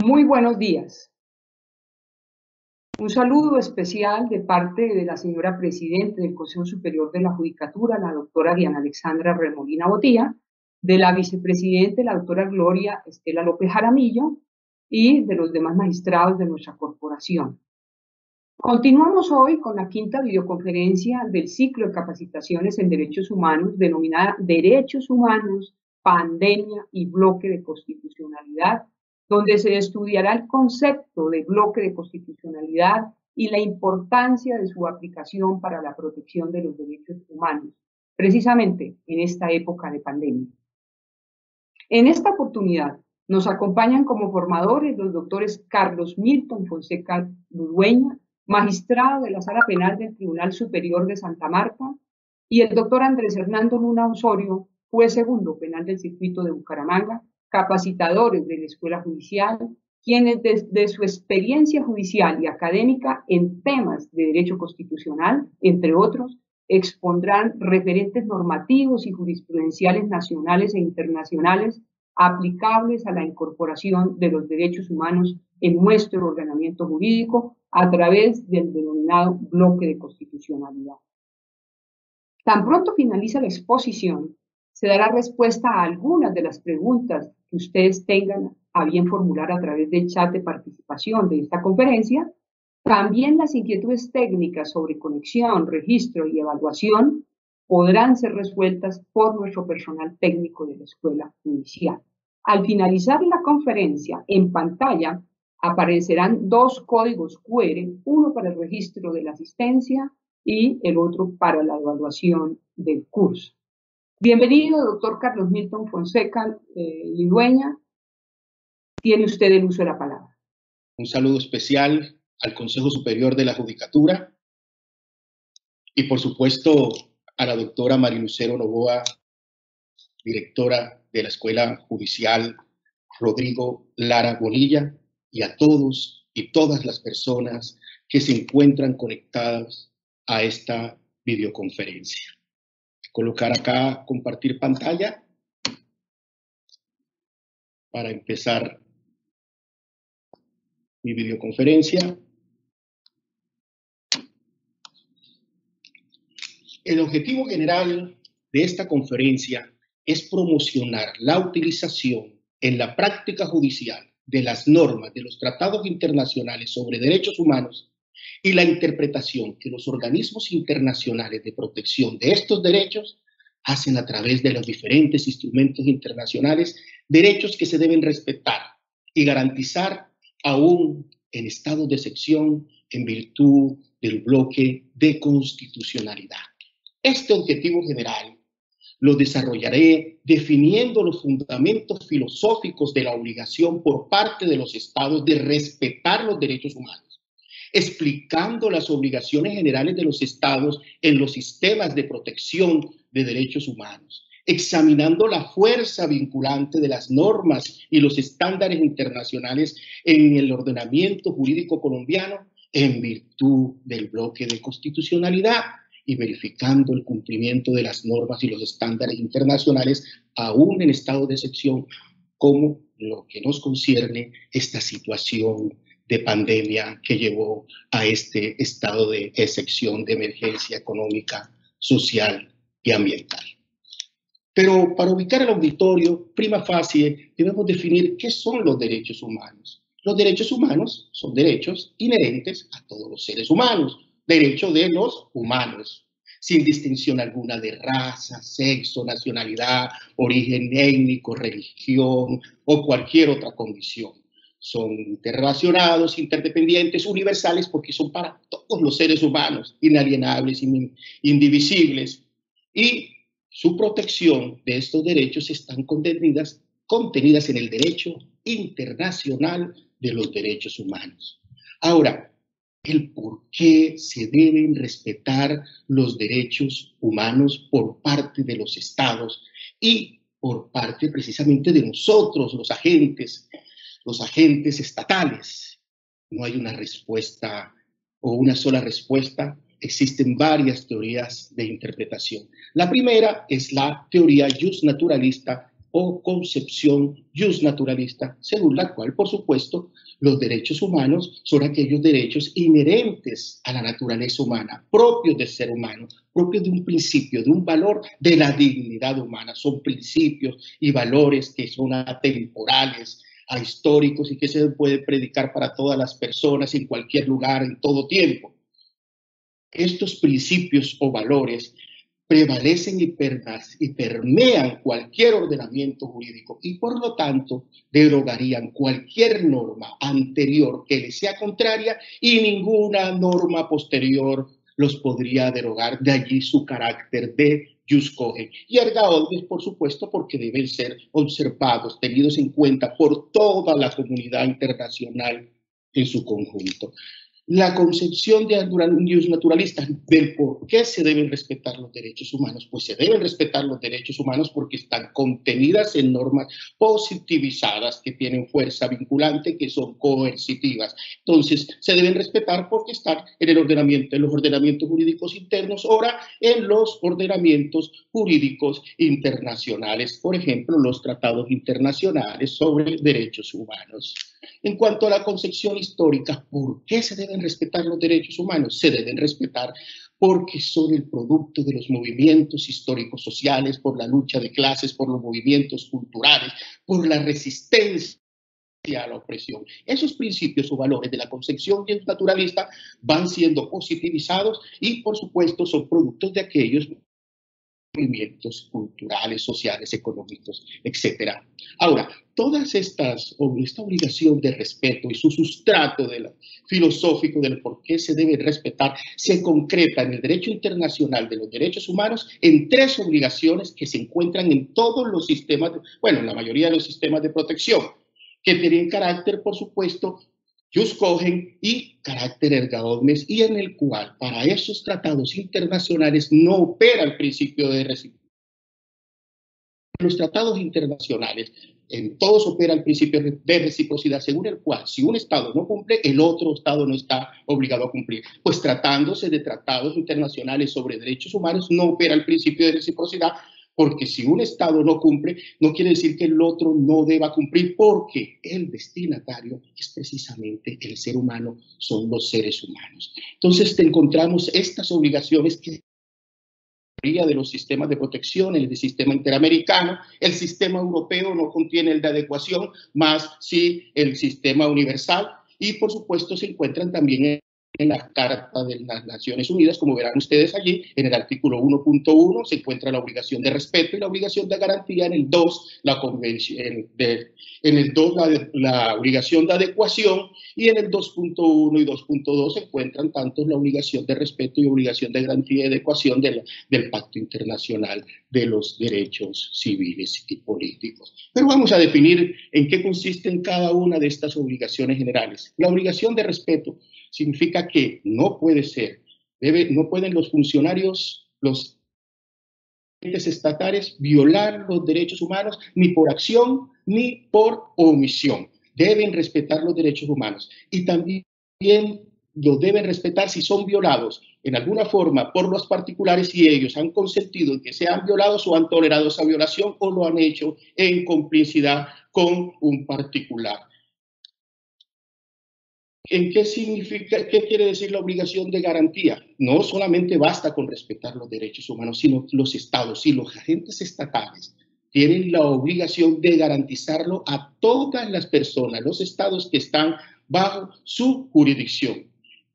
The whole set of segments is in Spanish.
Muy buenos días. Un saludo especial de parte de la señora Presidenta del Consejo Superior de la Judicatura, la doctora Diana Alexandra Remolina Botía, de la Vicepresidenta, la doctora Gloria Estela López Jaramillo, y de los demás magistrados de nuestra corporación. Continuamos hoy con la quinta videoconferencia del ciclo de capacitaciones en derechos humanos, denominada Derechos Humanos, Pandemia y Bloque de Constitucionalidad, donde se estudiará el concepto de bloque de constitucionalidad y la importancia de su aplicación para la protección de los derechos humanos, precisamente en esta época de pandemia. En esta oportunidad nos acompañan como formadores los doctores Carlos Milton Fonseca Ludueña, magistrado de la Sala Penal del Tribunal Superior de Santa Marta, y el doctor Andrés Hernando Luna Osorio, juez segundo penal del Circuito de Bucaramanga, capacitadores de la Escuela Judicial, quienes desde su experiencia judicial y académica en temas de derecho constitucional, entre otros, expondrán referentes normativos y jurisprudenciales nacionales e internacionales aplicables a la incorporación de los derechos humanos en nuestro ordenamiento jurídico a través del denominado bloque de constitucionalidad. Tan pronto finaliza la exposición, se dará respuesta a algunas de las preguntas que ustedes tengan a bien formular a través del chat de participación de esta conferencia. También las inquietudes técnicas sobre conexión, registro y evaluación podrán ser resueltas por nuestro personal técnico de la Escuela Judicial. Al finalizar la conferencia, en pantalla aparecerán dos códigos QR, uno para el registro de la asistencia y el otro para la evaluación del curso. Bienvenido, doctor Carlos Milton Fonseca Ludueña. Tiene usted el uso de la palabra. Un saludo especial al Consejo Superior de la Judicatura y, por supuesto, a la doctora Marilucero Novoa, directora de la Escuela Judicial Rodrigo Lara Bonilla, y a todos y todas las personas que se encuentran conectadas a esta videoconferencia. Colocar acá, compartir pantalla, para empezar mi videoconferencia. El objetivo general de esta conferencia es promocionar la utilización en la práctica judicial de las normas de los tratados internacionales sobre derechos humanos y la interpretación que los organismos internacionales de protección de estos derechos hacen a través de los diferentes instrumentos internacionales, derechos que se deben respetar y garantizar aún en estado de excepción en virtud del bloque de constitucionalidad. Este objetivo general lo desarrollaré definiendo los fundamentos filosóficos de la obligación por parte de los estados de respetar los derechos humanos, explicando las obligaciones generales de los estados en los sistemas de protección de derechos humanos, examinando la fuerza vinculante de las normas y los estándares internacionales en el ordenamiento jurídico colombiano en virtud del bloque de constitucionalidad, y verificando el cumplimiento de las normas y los estándares internacionales, aún en estado de excepción, como lo que nos concierne esta situación de pandemia que llevó a este estado de excepción, de emergencia económica, social y ambiental. Pero para ubicar el auditorio, prima facie, debemos definir qué son los derechos humanos. Los derechos humanos son derechos inherentes a todos los seres humanos, derecho de los humanos, sin distinción alguna de raza, sexo, nacionalidad, origen étnico, religión o cualquier otra condición. Son interrelacionados, interdependientes, universales, porque son para todos los seres humanos, inalienables, indivisibles, y su protección de estos derechos están contenidas en el derecho internacional de los derechos humanos. Ahora, el por qué se deben respetar los derechos humanos por parte de los estados y por parte precisamente de nosotros, los agentes estatales. No hay una respuesta o una sola respuesta, existen varias teorías de interpretación. La primera es la teoría justnaturalista o concepción justnaturalista, según la cual, por supuesto, los derechos humanos son aquellos derechos inherentes a la naturaleza humana, propios del ser humano, propios de un principio, de un valor de la dignidad humana. Son principios y valores que son atemporales, ahistóricos y que se puede predicar para todas las personas en cualquier lugar, en todo tiempo. Estos principios o valores prevalecen y permean cualquier ordenamiento jurídico y por lo tanto derogarían cualquier norma anterior que les sea contraria y ninguna norma posterior los podría derogar, de allí su carácter de jus cogens. Y erga omnes, por supuesto, porque deben ser observados, tenidos en cuenta por toda la comunidad internacional en su conjunto. La concepción de justnaturalistas del por qué se deben respetar los derechos humanos, pues se deben respetar los derechos humanos porque están contenidas en normas positivizadas que tienen fuerza vinculante, que son coercitivas. Entonces, se deben respetar porque están en el ordenamiento, en los ordenamientos jurídicos internos, ahora en los ordenamientos jurídicos internacionales, por ejemplo, los tratados internacionales sobre derechos humanos. En cuanto a la concepción histórica, ¿por qué se deben respetar los derechos humanos? Se deben respetar porque son el producto de los movimientos históricos sociales, por la lucha de clases, por los movimientos culturales, por la resistencia a la opresión. Esos principios o valores de la concepción justnaturalista van siendo positivizados y, por supuesto, son productos de aquellos movimientos culturales, sociales, económicos, etc. Ahora, esta obligación de respeto y su sustrato filosófico del por qué se debe respetar se concreta en el derecho internacional de los derechos humanos en tres obligaciones que se encuentran en todos los sistemas, en la mayoría de los sistemas de protección, que tienen carácter, por supuesto, jus cogens y carácter erga omnes, y en el cual para esos tratados internacionales no opera el principio de reciprocidad. En los tratados internacionales, en todos opera el principio de reciprocidad, según el cual si un Estado no cumple, el otro Estado no está obligado a cumplir. Pues tratándose de tratados internacionales sobre derechos humanos, no opera el principio de reciprocidad, porque si un Estado no cumple, no quiere decir que el otro no deba cumplir, porque el destinatario es precisamente el ser humano, son los seres humanos. Entonces encontramos estas obligaciones que de los sistemas de protección, el sistema interamericano, el sistema europeo no contiene el de adecuación, más sí el sistema universal, y por supuesto se encuentran también en la Carta de las Naciones Unidas, como verán ustedes allí, en el artículo 1.1 se encuentra la obligación de respeto y la obligación de garantía, en el 2 la convención, en el 2 la obligación de adecuación, y en el 2.1 y 2.2 se encuentran tanto la obligación de respeto y obligación de garantía y adecuación del Pacto Internacional de los Derechos Civiles y Políticos. Pero vamos a definir en qué consisten cada una de estas obligaciones generales. La obligación de respeto significa que no puede ser, no pueden los funcionarios, los entes estatales violar los derechos humanos ni por acción ni por omisión. Deben respetar los derechos humanos y también los deben respetar si son violados en alguna forma por los particulares y ellos han consentido en que sean violados o han tolerado esa violación o lo han hecho en complicidad con un particular. ¿En qué significa, qué quiere decir la obligación de garantía? No solamente basta con respetar los derechos humanos, sino los estados y los agentes estatales tienen la obligación de garantizarlo a todas las personas, los estados que están bajo su jurisdicción.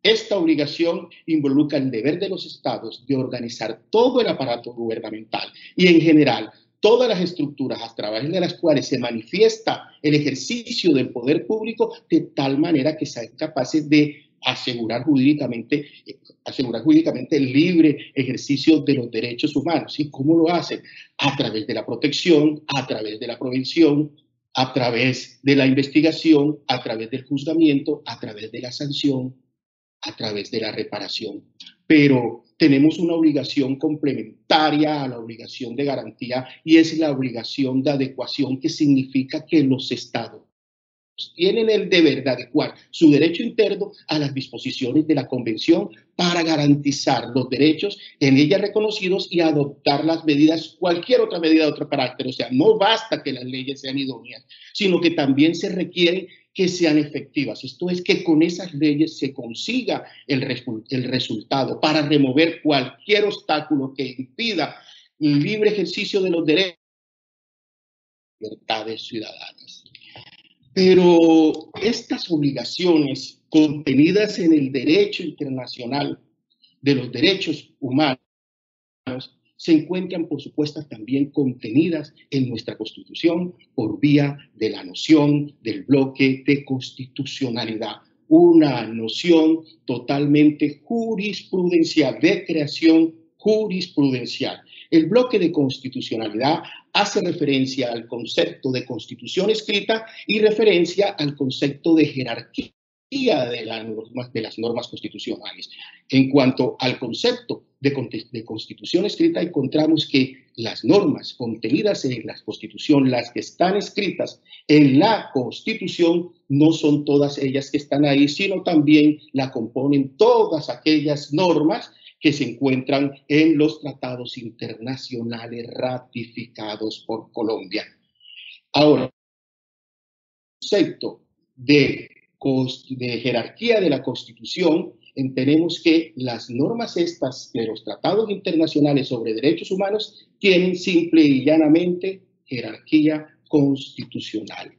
Esta obligación involucra el deber de los estados de organizar todo el aparato gubernamental y en general todas las estructuras a través de las cuales se manifiesta el ejercicio del poder público de tal manera que sean capaces de asegurar jurídicamente el libre ejercicio de los derechos humanos. ¿Y cómo lo hacen? A través de la protección, a través de la prevención, a través de la investigación, a través del juzgamiento, a través de la sanción, a través de la reparación. Pero tenemos una obligación complementaria a la obligación de garantía y es la obligación de adecuación, que significa que los estados tienen el deber de adecuar su derecho interno a las disposiciones de la Convención para garantizar los derechos en ella reconocidos y adoptar las medidas, cualquier otra medida de otro carácter. O sea, no basta que las leyes sean idóneas, sino que también se requiere que sean efectivas. Esto es, que con esas leyes se consiga el resultado para remover cualquier obstáculo que impida el libre ejercicio de los derechos y libertades ciudadanas. Pero estas obligaciones contenidas en el derecho internacional de los derechos humanos se encuentran, por supuesto, también contenidas en nuestra Constitución por vía de la noción del bloque de constitucionalidad, una noción totalmente jurisprudencial, de creación jurisprudencial. El bloque de constitucionalidad hace referencia al concepto de constitución escrita y referencia al concepto de jerarquía de las normas constitucionales. En cuanto al concepto de constitución escrita, encontramos que las normas contenidas en la Constitución, las que están escritas en la Constitución, no son todas ellas que están ahí, sino también la componen todas aquellas normas que se encuentran en los tratados internacionales ratificados por Colombia. Ahora, el concepto de jerarquía de la Constitución, entendemos que las normas estas de los tratados internacionales sobre derechos humanos tienen simple y llanamente jerarquía constitucional.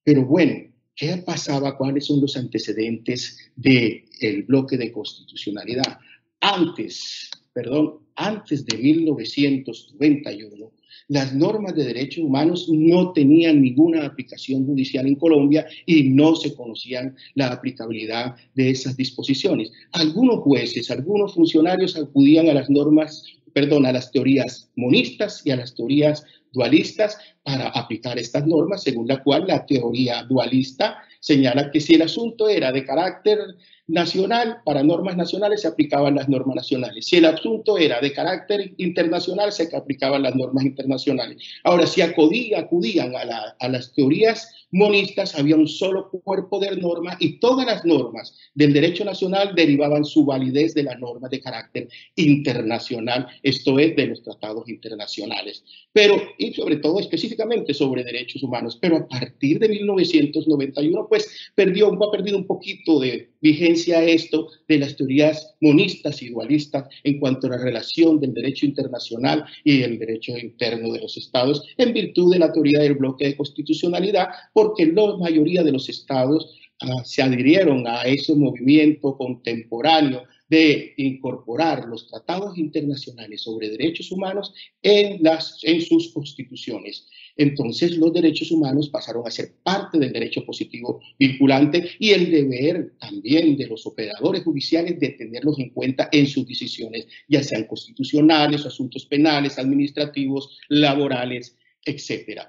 Pero bueno, ¿qué pasaba? ¿Cuáles son los antecedentes del bloque de constitucionalidad? Antes de 1991, las normas de derechos humanos no tenían ninguna aplicación judicial en Colombia y no se conocían la aplicabilidad de esas disposiciones. Algunos jueces, algunos funcionarios acudían a las a las teorías monistas y a las teorías dualistas para aplicar estas normas, según la cual la teoría dualista señala que si el asunto era de carácter nacional, para normas nacionales se aplicaban las normas nacionales. Si el asunto era de carácter internacional, se aplicaban las normas internacionales. Ahora, si acudían a las teorías monistas, había un solo cuerpo de normas y todas las normas del derecho nacional derivaban su validez de las normas de carácter internacional, esto es, de los tratados internacionales. Pero, y sobre todo específicamente sobre derechos humanos, pero a partir de 1991, pues ha perdido un poquito de vigencia esto de las teorías monistas y dualistas en cuanto a la relación del derecho internacional y el derecho interno de los estados, en virtud de la teoría del bloque de constitucionalidad, porque la mayoría de los estados se adhirieron a ese movimiento contemporáneo de incorporar los tratados internacionales sobre derechos humanos en sus constituciones. Entonces los derechos humanos pasaron a ser parte del derecho positivo vinculante y el deber también de los operadores judiciales de tenerlos en cuenta en sus decisiones, ya sean constitucionales, asuntos penales, administrativos, laborales, etc.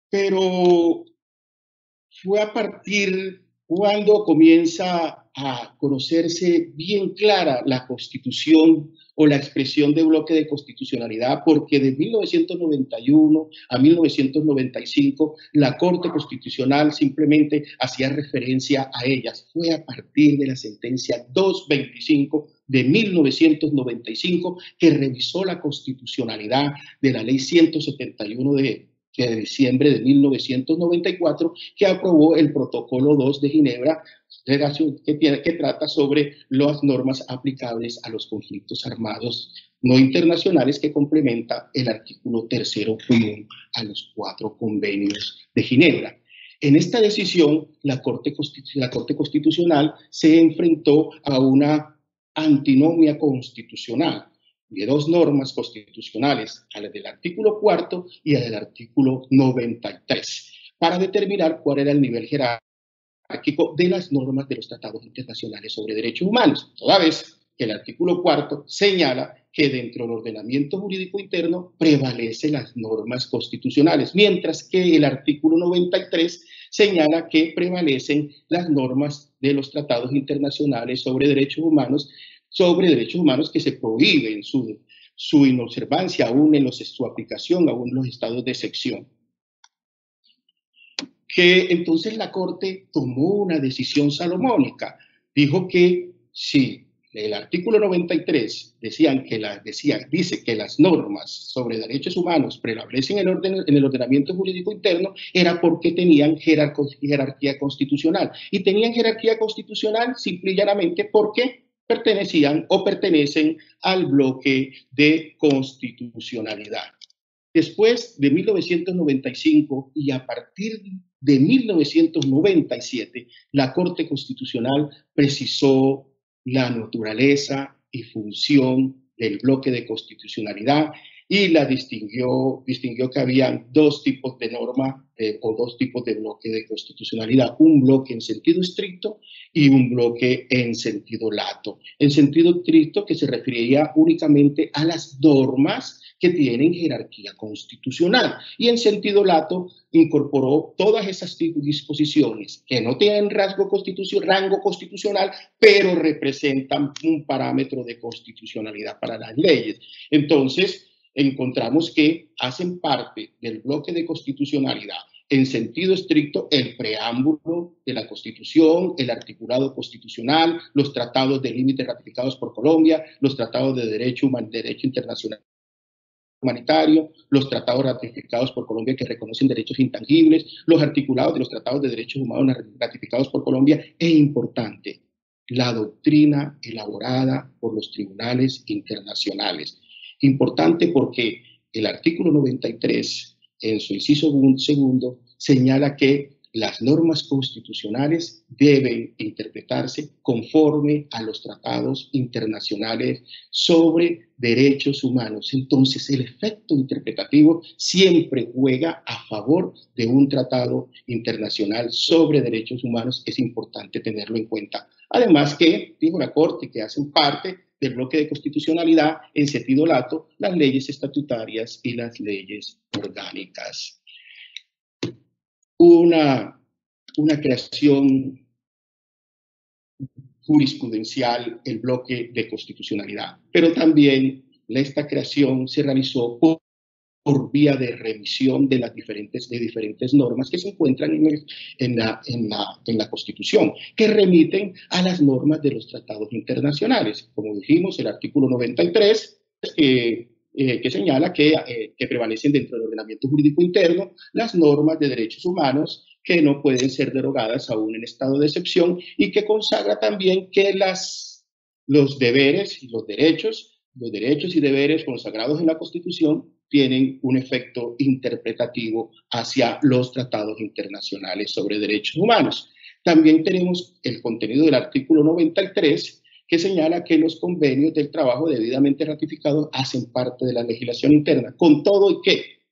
Pero fue a partir cuando comienza a conocerse bien clara la Constitución o la expresión de bloque de constitucionalidad, porque de 1991 a 1995 la Corte Constitucional simplemente hacía referencia a ellas. Fue a partir de la sentencia 225 de 1995 que revisó la constitucionalidad de la Ley 171 de diciembre de 1994, que aprobó el Protocolo 2 de Ginebra, que trata sobre las normas aplicables a los conflictos armados no internacionales, que complementa el artículo 3º común a los 4 convenios de Ginebra. En esta decisión, la Corte Constitucional se enfrentó a una antinomia constitucional de dos normas constitucionales, a la del artículo 4º y a la del artículo 93, para determinar cuál era el nivel jerárquico de las normas de los tratados internacionales sobre derechos humanos, toda vez que el artículo 4º señala que dentro del ordenamiento jurídico interno prevalecen las normas constitucionales, mientras que el artículo 93 señala que prevalecen las normas de los tratados internacionales sobre derechos humanos que se prohíben su inobservancia aún en su aplicación, aún en los estados de excepción. que entonces la Corte tomó una decisión salomónica. Dijo que si el artículo 93 dice que las normas sobre derechos humanos prevalecen en el ordenamiento jurídico interno, era porque tenían jerarquía constitucional. Y tenían jerarquía constitucional simple y llanamente porque pertenecían o pertenecen al bloque de constitucionalidad. Después de 1995 y a partir de 1997, la Corte Constitucional precisó la naturaleza y función del bloque de constitucionalidad y la distinguió que había dos tipos de norma o dos tipos de bloque de constitucionalidad, un bloque en sentido estricto y un bloque en sentido lato. En sentido estricto, que se refería únicamente a las normas que tienen jerarquía constitucional, y en sentido lato incorporó todas esas disposiciones que no tienen rango constitucional, pero representan un parámetro de constitucionalidad para las leyes. Entonces, encontramos que hacen parte del bloque de constitucionalidad en sentido estricto el preámbulo de la Constitución, el articulado constitucional, los tratados de límites ratificados por Colombia, los tratados de derecho internacional humanitario, los tratados ratificados por Colombia que reconocen derechos intangibles, los articulados de los tratados de derechos humanos ratificados por Colombia, e importante, la doctrina elaborada por los tribunales internacionales. Importante porque el artículo 93, en su inciso segundo, señala que las normas constitucionales deben interpretarse conforme a los tratados internacionales sobre derechos humanos. Entonces, el efecto interpretativo siempre juega a favor de un tratado internacional sobre derechos humanos. Es importante tenerlo en cuenta. Además que, dijo la Corte, que hacen parte del bloque de constitucionalidad en sentido lato las leyes estatutarias y las leyes orgánicas. Una creación jurisprudencial, el bloque de constitucionalidad, pero también esta creación se realizó por vía de revisión de las diferentes normas que se encuentran en la Constitución, que remiten a las normas de los tratados internacionales. Como dijimos, el artículo 93, que señala que prevalecen dentro del ordenamiento jurídico interno las normas de derechos humanos que no pueden ser derogadas aún en estado de excepción, y que consagra también que los deberes y los derechos y deberes consagrados en la Constitución tienen un efecto interpretativo hacia los tratados internacionales sobre derechos humanos. También tenemos el contenido del artículo 93, que señala que los convenios del trabajo debidamente ratificados hacen parte de la legislación interna, con todo y que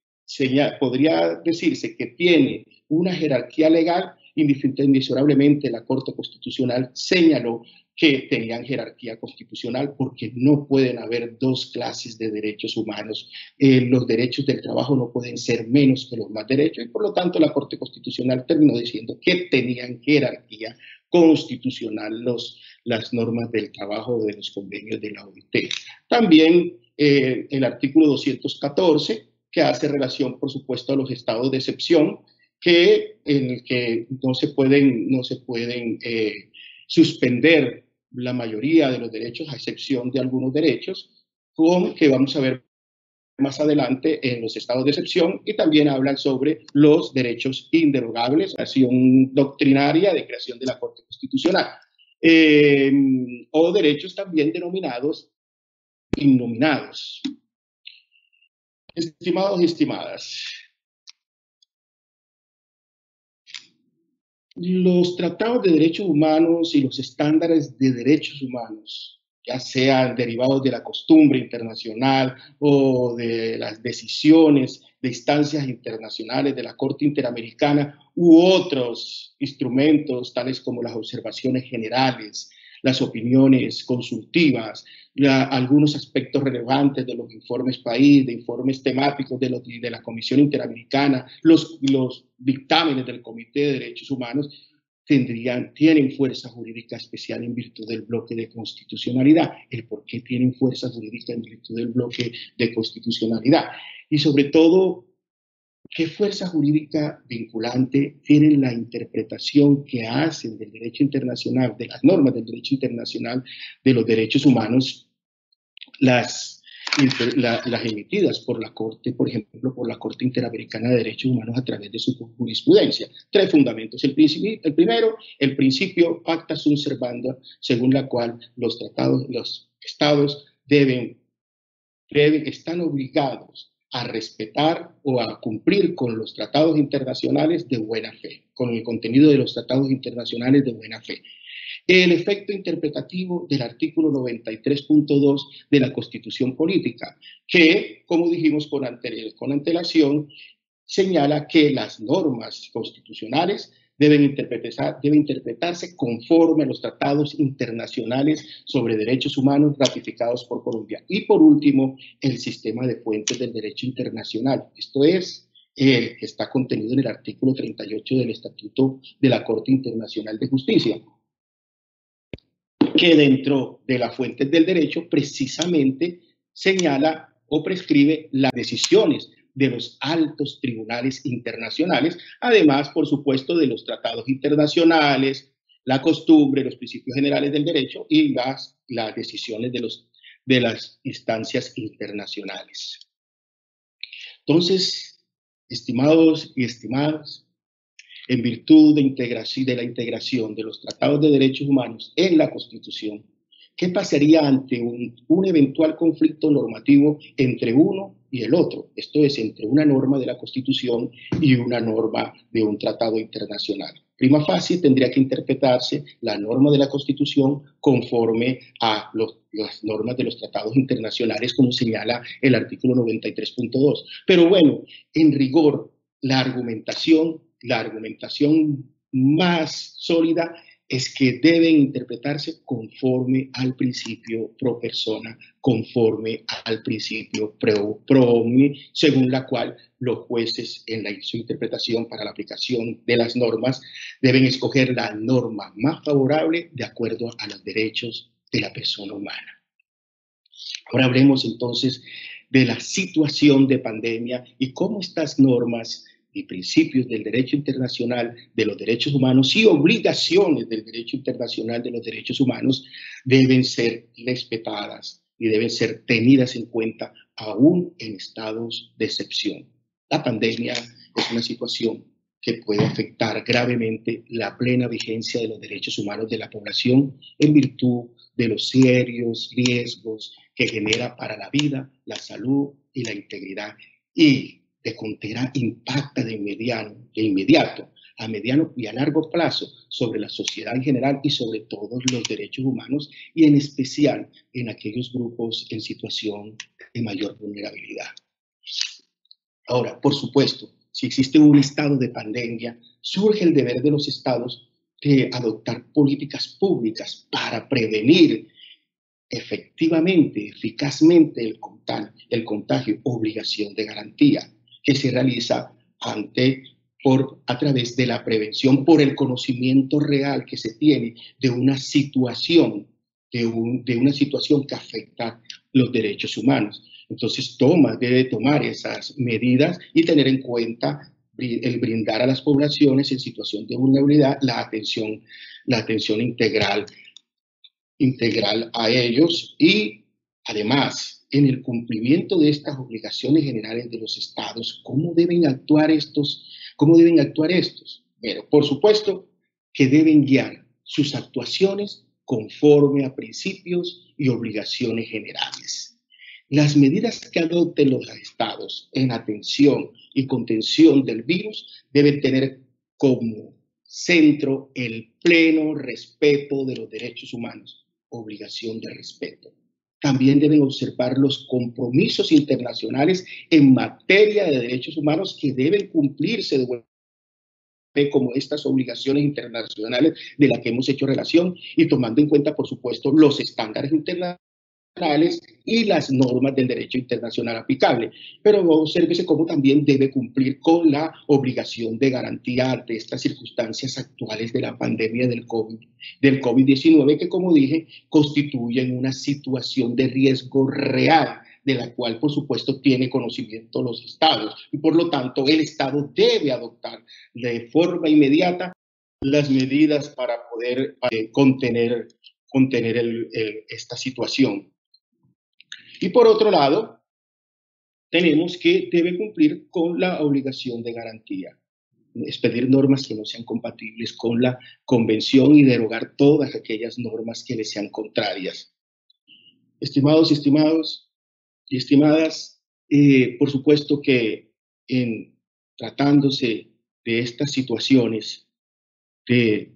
podría decirse que tiene una jerarquía legal. Inexorablemente la Corte Constitucional señaló que tenían jerarquía constitucional porque no pueden haber dos clases de derechos humanos. Los derechos del trabajo no pueden ser menos que los más derechos, y por lo tanto la Corte Constitucional terminó diciendo que tenían jerarquía constitucional las normas del trabajo de los convenios de la OIT. También el artículo 214, que hace relación, por supuesto, a los estados de excepción, en el que no se pueden suspender la mayoría de los derechos, a excepción de algunos derechos, que vamos a ver más adelante en los estados de excepción, y también hablan sobre los derechos inderogables, acción doctrinaria de creación de la Corte Constitucional, o derechos también denominados innominados. Estimados y estimadas, los tratados de derechos humanos y los estándares de derechos humanos, ya sean derivados de la costumbre internacional o de las decisiones de instancias internacionales de la Corte Interamericana u otros instrumentos tales como las observaciones generales, las opiniones consultivas, algunos aspectos relevantes de los informes país, de informes temáticos de la Comisión Interamericana, los dictámenes del Comité de Derechos Humanos, tienen fuerza jurídica especial en virtud del bloque de constitucionalidad. ¿El por qué tienen fuerza jurídica en virtud del bloque de constitucionalidad? Y sobre todo, ¿Qué fuerza jurídica vinculante tiene la interpretación que hacen del derecho internacional, de las normas del derecho internacional de los derechos humanos, las emitidas por la Corte, por ejemplo, por la Corte Interamericana de Derechos Humanos a través de su jurisprudencia? Tres fundamentos. El primero, el principio pacta sunt servanda, según la cual los estados están obligados a respetar o a cumplir con los tratados internacionales de buena fe, con el contenido de los tratados internacionales de buena fe. El efecto interpretativo del artículo 93.2 de la Constitución Política, que, como dijimos con antelación, señala que las normas constitucionales deben interpretarse conforme a los tratados internacionales sobre derechos humanos ratificados por Colombia. Y por último, el sistema de fuentes del derecho internacional. Esto es el que está contenido en el artículo 38 del Estatuto de la Corte Internacional de Justicia, que dentro de las fuentes del derecho precisamente señala o prescribe las decisiones de los altos tribunales internacionales, además, por supuesto, de los tratados internacionales, la costumbre, los principios generales del derecho y las decisiones de las instancias internacionales. Entonces, estimados y estimadas, en virtud de la integración de los tratados de derechos humanos en la Constitución, ¿qué pasaría ante un eventual conflicto normativo entre uno y el otro? Esto es, entre una norma de la Constitución y una norma de un tratado internacional. Prima facie tendría que interpretarse la norma de la Constitución conforme a las normas de los tratados internacionales, como señala el artículo 93.2. Pero bueno, en rigor, la argumentación más sólida es que deben interpretarse conforme al principio pro persona, conforme al principio pro omni, según la cual los jueces en su interpretación para la aplicación de las normas deben escoger la norma más favorable de acuerdo a los derechos de la persona humana. Ahora hablemos entonces de la situación de pandemia y cómo estas normas y principios del derecho internacional de los derechos humanos y obligaciones del derecho internacional de los derechos humanos deben ser respetadas y deben ser tenidas en cuenta aún en estados de excepción. La pandemia es una situación que puede afectar gravemente la plena vigencia de los derechos humanos de la población en virtud de los serios riesgos que genera para la vida, la salud y la integridad, y de contera impacta de inmediato, a mediano y a largo plazo sobre la sociedad en general y sobre todos los derechos humanos, y en especial en aquellos grupos en situación de mayor vulnerabilidad. Ahora, por supuesto, si existe un estado de pandemia, surge el deber de los estados de adoptar políticas públicas para prevenir efectivamente, eficazmente el contagio, obligación de garantía, que se realiza a través de la prevención por el conocimiento real que se tiene de una situación, de una situación que afecta los derechos humanos. Entonces debe tomar esas medidas y tener en cuenta el brindar a las poblaciones en situación de vulnerabilidad la atención integral a ellos, y además en el cumplimiento de estas obligaciones generales de los estados, ¿cómo deben actuar estos? Bueno, por supuesto que deben guiar sus actuaciones conforme a principios y obligaciones generales. Las medidas que adopten los estados en atención y contención del virus deben tener como centro el pleno respeto de los derechos humanos, obligación de respeto. También deben observar los compromisos internacionales en materia de derechos humanos que deben cumplirse de buena fe, como estas obligaciones internacionales de las que hemos hecho relación, y tomando en cuenta, por supuesto, los estándares internacionales y las normas del derecho internacional aplicable. Pero obsérvese cómo también debe cumplir con la obligación de garantía ante estas circunstancias actuales de la pandemia del COVID-19, que, como dije, constituyen una situación de riesgo real de la cual, por supuesto, tiene conocimiento los estados. Y por lo tanto, el Estado debe adoptar de forma inmediata las medidas para poder contener esta situación. Y por otro lado, tenemos que debe cumplir con la obligación de garantía, expedir normas que no sean compatibles con la convención y derogar todas aquellas normas que le sean contrarias. Estimados y estimadas, por supuesto que en tratándose de estas situaciones de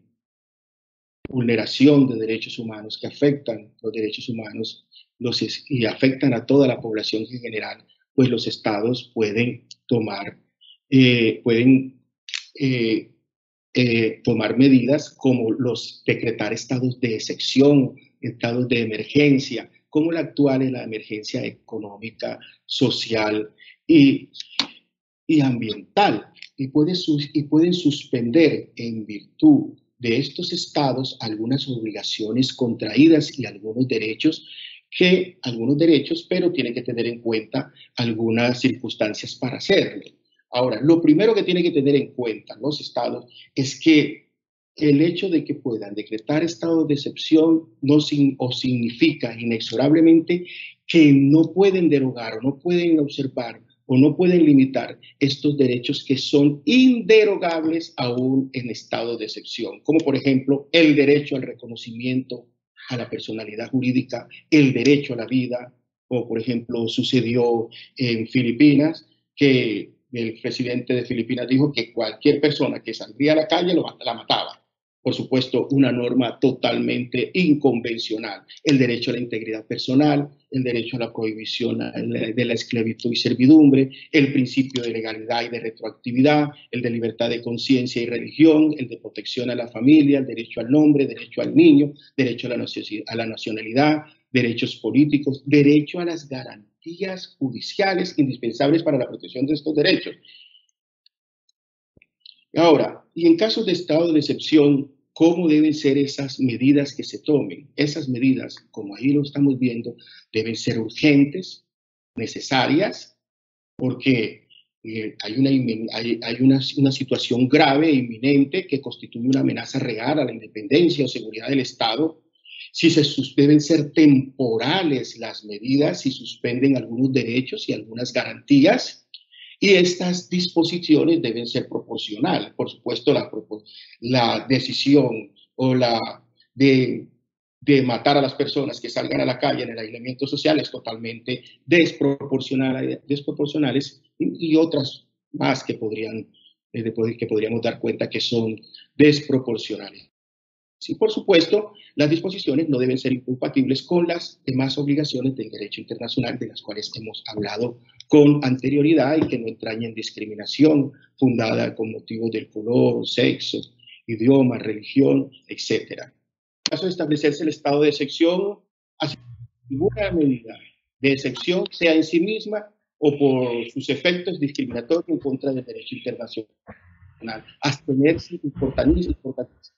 vulneración de derechos humanos que afectan los derechos humanos y afectan a toda la población en general, pues los estados pueden tomar medidas como los decretar estados de excepción, estados de emergencia, como la actual en la emergencia económica, social y ambiental, y pueden suspender en virtud de estos estados algunas obligaciones contraídas y algunos derechos, pero tienen que tener en cuenta algunas circunstancias para hacerlo. Ahora, lo primero que tienen que tener en cuenta los estados es que el hecho de que puedan decretar estados de excepción significa inexorablemente que no pueden derogar o no pueden observar o no pueden limitar estos derechos que son inderogables aún en estado de excepción, como por ejemplo el derecho al reconocimiento a la personalidad jurídica, el derecho a la vida, o por ejemplo sucedió en Filipinas, que el presidente de Filipinas dijo que cualquier persona que saldría a la calle la mataba. Por supuesto, una norma totalmente inconvencional. El derecho a la integridad personal, el derecho a la prohibición de la esclavitud y servidumbre, el principio de legalidad y de retroactividad, el de libertad de conciencia y religión, el de protección a la familia, el derecho al nombre, derecho al niño, derecho a la nacionalidad, derechos políticos, derecho a las garantías judiciales indispensables para la protección de estos derechos. Ahora, y en casos de estado de excepción, ¿cómo deben ser esas medidas que se tomen? Esas medidas, como ahí lo estamos viendo, deben ser urgentes, necesarias, porque hay una situación grave e inminente que constituye una amenaza real a la independencia o seguridad del Estado. Deben ser temporales las medidas, si suspenden algunos derechos y algunas garantías. Y estas disposiciones deben ser proporcionales. Por supuesto, la decisión de matar a las personas que salgan a la calle en el aislamiento social es totalmente desproporcionales y otras más que podríamos dar cuenta que son desproporcionales. Y por supuesto, las disposiciones no deben ser incompatibles con las demás obligaciones del derecho internacional de las cuales hemos hablado con anterioridad y que no entrañen discriminación fundada con motivos del color, sexo, idioma, religión, etc. En caso de establecerse el estado de excepción, así ninguna medida de excepción sea en sí misma o por sus efectos discriminatorios en contra del derecho internacional. Abstenerse, importantísimo,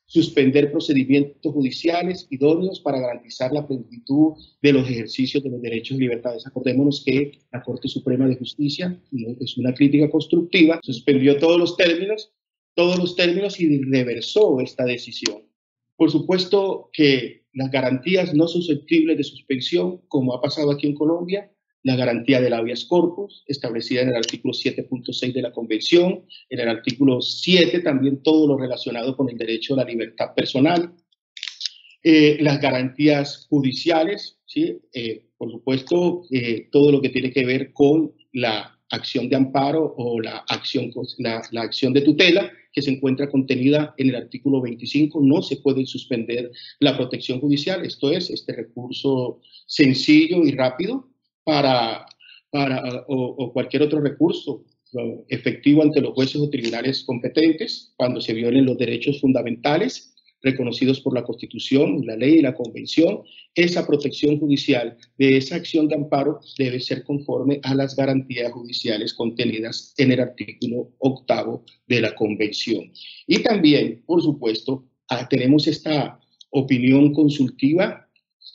suspender procedimientos judiciales idóneos para garantizar la plenitud de los ejercicios de los derechos y libertades. Acordémonos que la Corte Suprema de Justicia, es una crítica constructiva, suspendió todos los términos y reversó esta decisión. Por supuesto que las garantías no susceptibles de suspensión, como ha pasado aquí en Colombia, la garantía del habeas corpus, establecida en el artículo 7.6 de la Convención, en el artículo 7 también todo lo relacionado con el derecho a la libertad personal, las garantías judiciales, ¿sí? Por supuesto, todo lo que tiene que ver con la acción de amparo o la acción de tutela, que se encuentra contenida en el artículo 25, no se puede suspender la protección judicial, esto es, este recurso sencillo y rápido, o cualquier otro recurso efectivo ante los jueces o tribunales competentes cuando se violen los derechos fundamentales reconocidos por la Constitución, la ley y la Convención. Esa protección judicial de esa acción de amparo debe ser conforme a las garantías judiciales contenidas en el artículo 8 de la Convención. Y también, por supuesto, tenemos esta opinión consultiva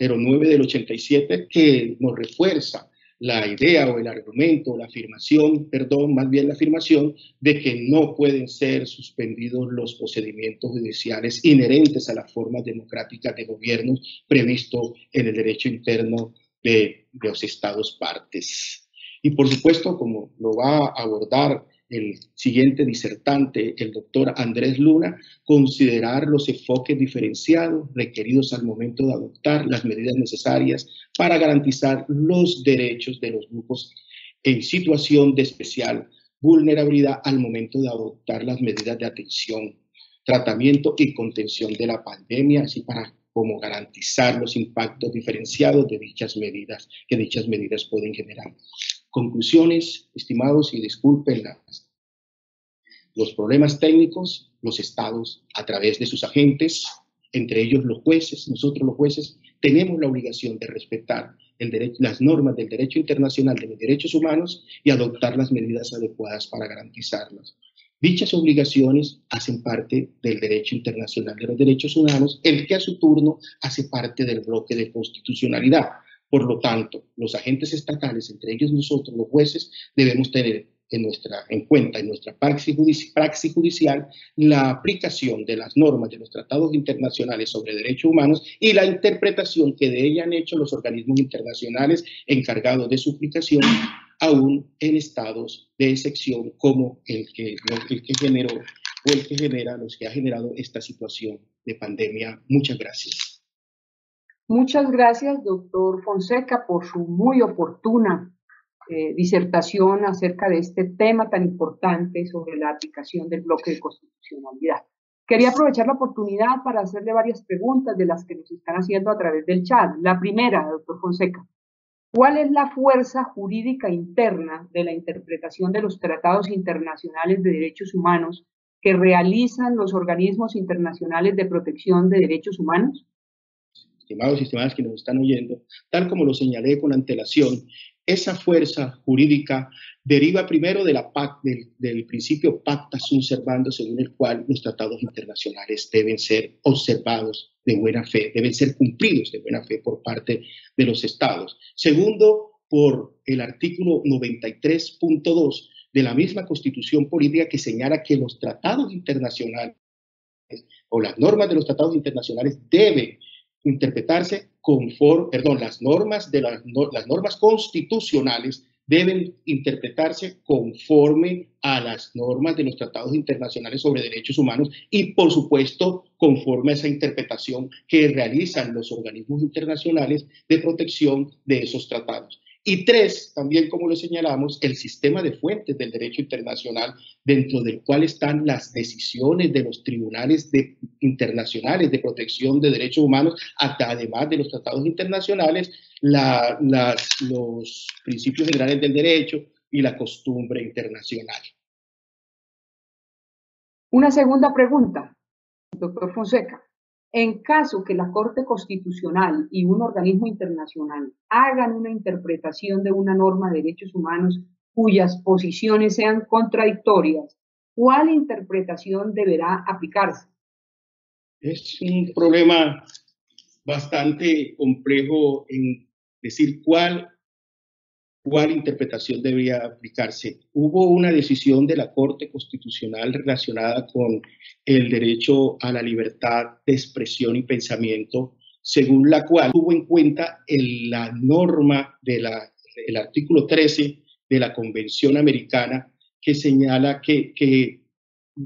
09 del 87 que nos refuerza la idea o el argumento, la afirmación, perdón, más bien la afirmación de que no pueden ser suspendidos los procedimientos judiciales inherentes a las formas democráticas de gobierno previsto en el derecho interno de los estados partes. Y por supuesto, como lo va a abordar el siguiente disertante, el doctor Andrés Luna, considerar los enfoques diferenciados requeridos al momento de adoptar las medidas necesarias para garantizar los derechos de los grupos en situación de especial vulnerabilidad al momento de adoptar las medidas de atención, tratamiento y contención de la pandemia, así para como garantizar los impactos diferenciados de dichas medidas que dichas medidas pueden generar. Conclusiones, estimados, y disculpen los problemas técnicos, los estados, a través de sus agentes, entre ellos los jueces, nosotros los jueces, tenemos la obligación de respetar las normas del derecho internacional de los derechos humanos y adoptar las medidas adecuadas para garantizarlas. Dichas obligaciones hacen parte del derecho internacional de los derechos humanos, el que a su turno hace parte del bloque de constitucionalidad. Por lo tanto, los agentes estatales, entre ellos nosotros, los jueces, debemos tener en cuenta en nuestra praxis judicial la aplicación de las normas de los tratados internacionales sobre derechos humanos y la interpretación que de ella han hecho los organismos internacionales encargados de su aplicación, aún en estados de excepción como el que generó o el que genera, los que ha generado esta situación de pandemia. Muchas gracias. Muchas gracias, doctor Fonseca, por su muy oportuna disertación acerca de este tema tan importante sobre la aplicación del bloque de constitucionalidad. Quería aprovechar la oportunidad para hacerle varias preguntas de las que nos están haciendo a través del chat. La primera, doctor Fonseca, ¿cuál es la fuerza jurídica interna de la interpretación de los tratados internacionales de derechos humanos que realizan los organismos internacionales de protección de derechos humanos? Estimados y estimadas que nos están oyendo, tal como lo señalé con antelación, esa fuerza jurídica deriva primero de del principio pacta sunt servanda, según el cual los tratados internacionales deben ser observados de buena fe, deben ser cumplidos de buena fe por parte de los estados. Segundo, por el artículo 93.2 de la misma Constitución Política, que señala que los tratados internacionales o las normas de los tratados internacionales deben interpretarse las normas constitucionales deben interpretarse conforme a las normas de los tratados internacionales sobre derechos humanos y, por supuesto, conforme a esa interpretación que realizan los organismos internacionales de protección de esos tratados. Y tres, también como lo señalamos, el sistema de fuentes del derecho internacional, dentro del cual están las decisiones de los tribunales internacionales de protección de derechos humanos, además de los tratados internacionales, los principios generales del derecho y la costumbre internacional. Una segunda pregunta, doctor Fonseca. En caso que la Corte Constitucional y un organismo internacional hagan una interpretación de una norma de derechos humanos cuyas posiciones sean contradictorias, ¿cuál interpretación deberá aplicarse? Es un problema bastante complejo en decir cuál interpretación debería aplicarse. Hubo una decisión de la Corte Constitucional relacionada con el derecho a la libertad de expresión y pensamiento, según la cual tuvo en cuenta la norma el artículo 13 de la Convención Americana, que señala que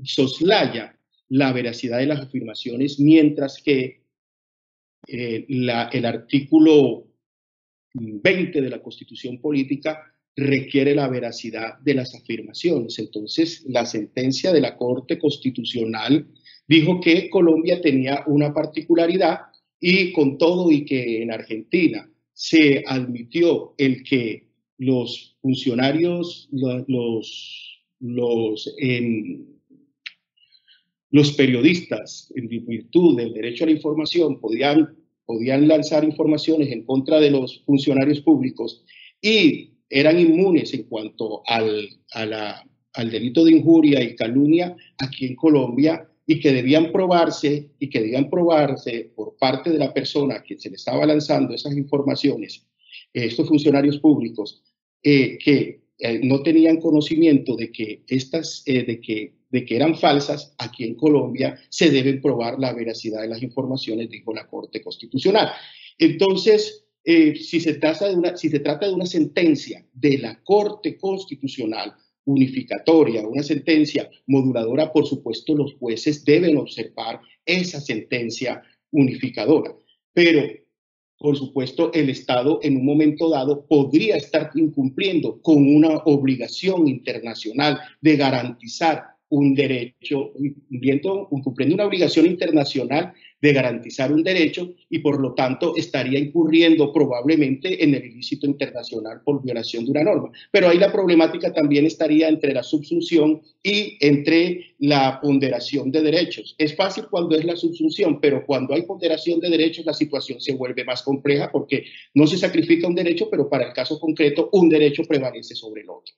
soslaya la veracidad de las afirmaciones, mientras que el artículo 20 de la Constitución Política requiere la veracidad de las afirmaciones. Entonces, la sentencia de la Corte Constitucional dijo que Colombia tenía una particularidad y con todo y que en Argentina se admitió el que los funcionarios, los periodistas, en virtud del derecho a la información, podían lanzar informaciones en contra de los funcionarios públicos y eran inmunes en cuanto al delito de injuria y calumnia aquí en Colombia, y que debían probarse por parte de la persona que se le estaba lanzando esas informaciones estos funcionarios públicos que no tenían conocimiento de que de que eran falsas, aquí en Colombia se debe probar la veracidad de las informaciones, dijo la Corte Constitucional. Entonces, si se trata de una sentencia de la Corte Constitucional unificatoria, una sentencia moduladora, por supuesto los jueces deben observar esa sentencia unificadora. Pero, por supuesto, el Estado en un momento dado podría estar incumpliendo con una obligación internacional de garantizar un derecho, cumpliendo una obligación internacional de garantizar un derecho y por lo tanto estaría incurriendo probablemente en el ilícito internacional por violación de una norma. Pero ahí la problemática también estaría entre la subsunción y entre la ponderación de derechos. Es fácil cuando es la subsunción, pero cuando hay ponderación de derechos la situación se vuelve más compleja porque no se sacrifica un derecho, pero para el caso concreto un derecho prevalece sobre el otro.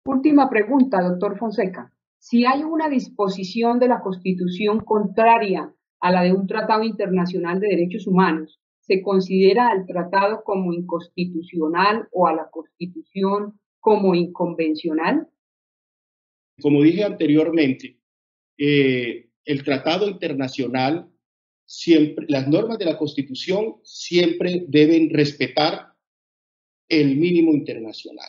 Última pregunta, doctor Fonseca. Si hay una disposición de la Constitución contraria a la de un tratado internacional de derechos humanos, ¿se considera al tratado como inconstitucional o a la Constitución como inconvencional? Como dije anteriormente, el tratado internacional, siempre, las normas de la Constitución siempre deben respetar el mínimo internacional.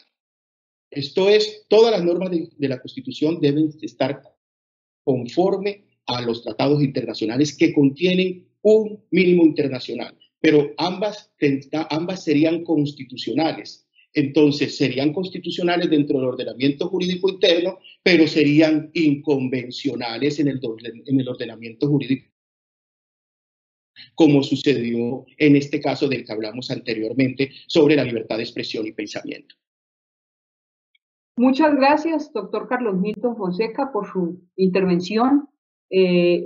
Esto es, todas las normas de la Constitución deben estar conforme a los tratados internacionales que contienen un mínimo internacional, pero ambas serían constitucionales. Entonces, serían constitucionales dentro del ordenamiento jurídico interno, pero serían inconvencionales en el ordenamiento jurídico, como sucedió en este caso del que hablamos anteriormente sobre la libertad de expresión y pensamiento. Muchas gracias, doctor Carlos Milton Fonseca, por su intervención.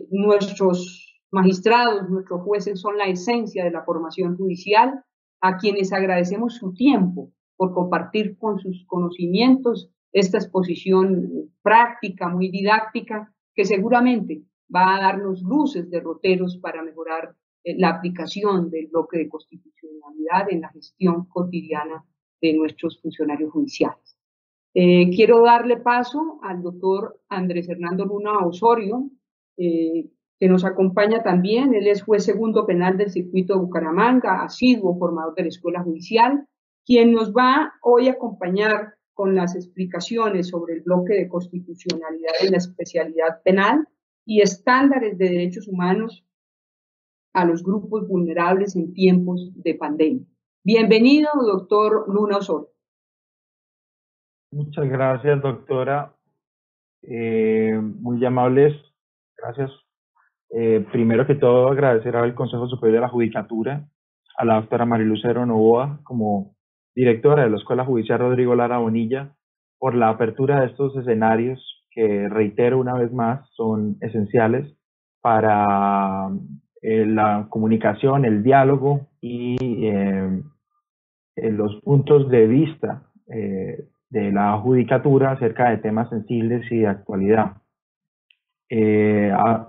Nuestros magistrados, nuestros jueces son la esencia de la formación judicial, a quienes agradecemos su tiempo por compartir con sus conocimientos esta exposición práctica, muy didáctica, que seguramente va a darnos luces, derroteros para mejorar la aplicación del bloque de constitucionalidad en la gestión cotidiana de nuestros funcionarios judiciales. Quiero darle paso al doctor Andrés Hernando Luna Osorio, que nos acompaña también. Él es juez segundo penal del circuito de Bucaramanga, asiduo formador de la Escuela Judicial, quien nos va hoy a acompañar con las explicaciones sobre el bloque de constitucionalidad en la especialidad penal y estándares de derechos humanos a los grupos vulnerables en tiempos de pandemia. Bienvenido, doctor Luna Osorio. Muchas gracias, doctora. Muy amables. Gracias. Primero que todo, agradecer al Consejo Superior de la Judicatura, a la doctora Marilucero Novoa, como directora de la Escuela Judicial Rodrigo Lara Bonilla, por la apertura de estos escenarios que, reitero una vez más, son esenciales para la comunicación, el diálogo y los puntos de vista de la judicatura acerca de temas sensibles y de actualidad.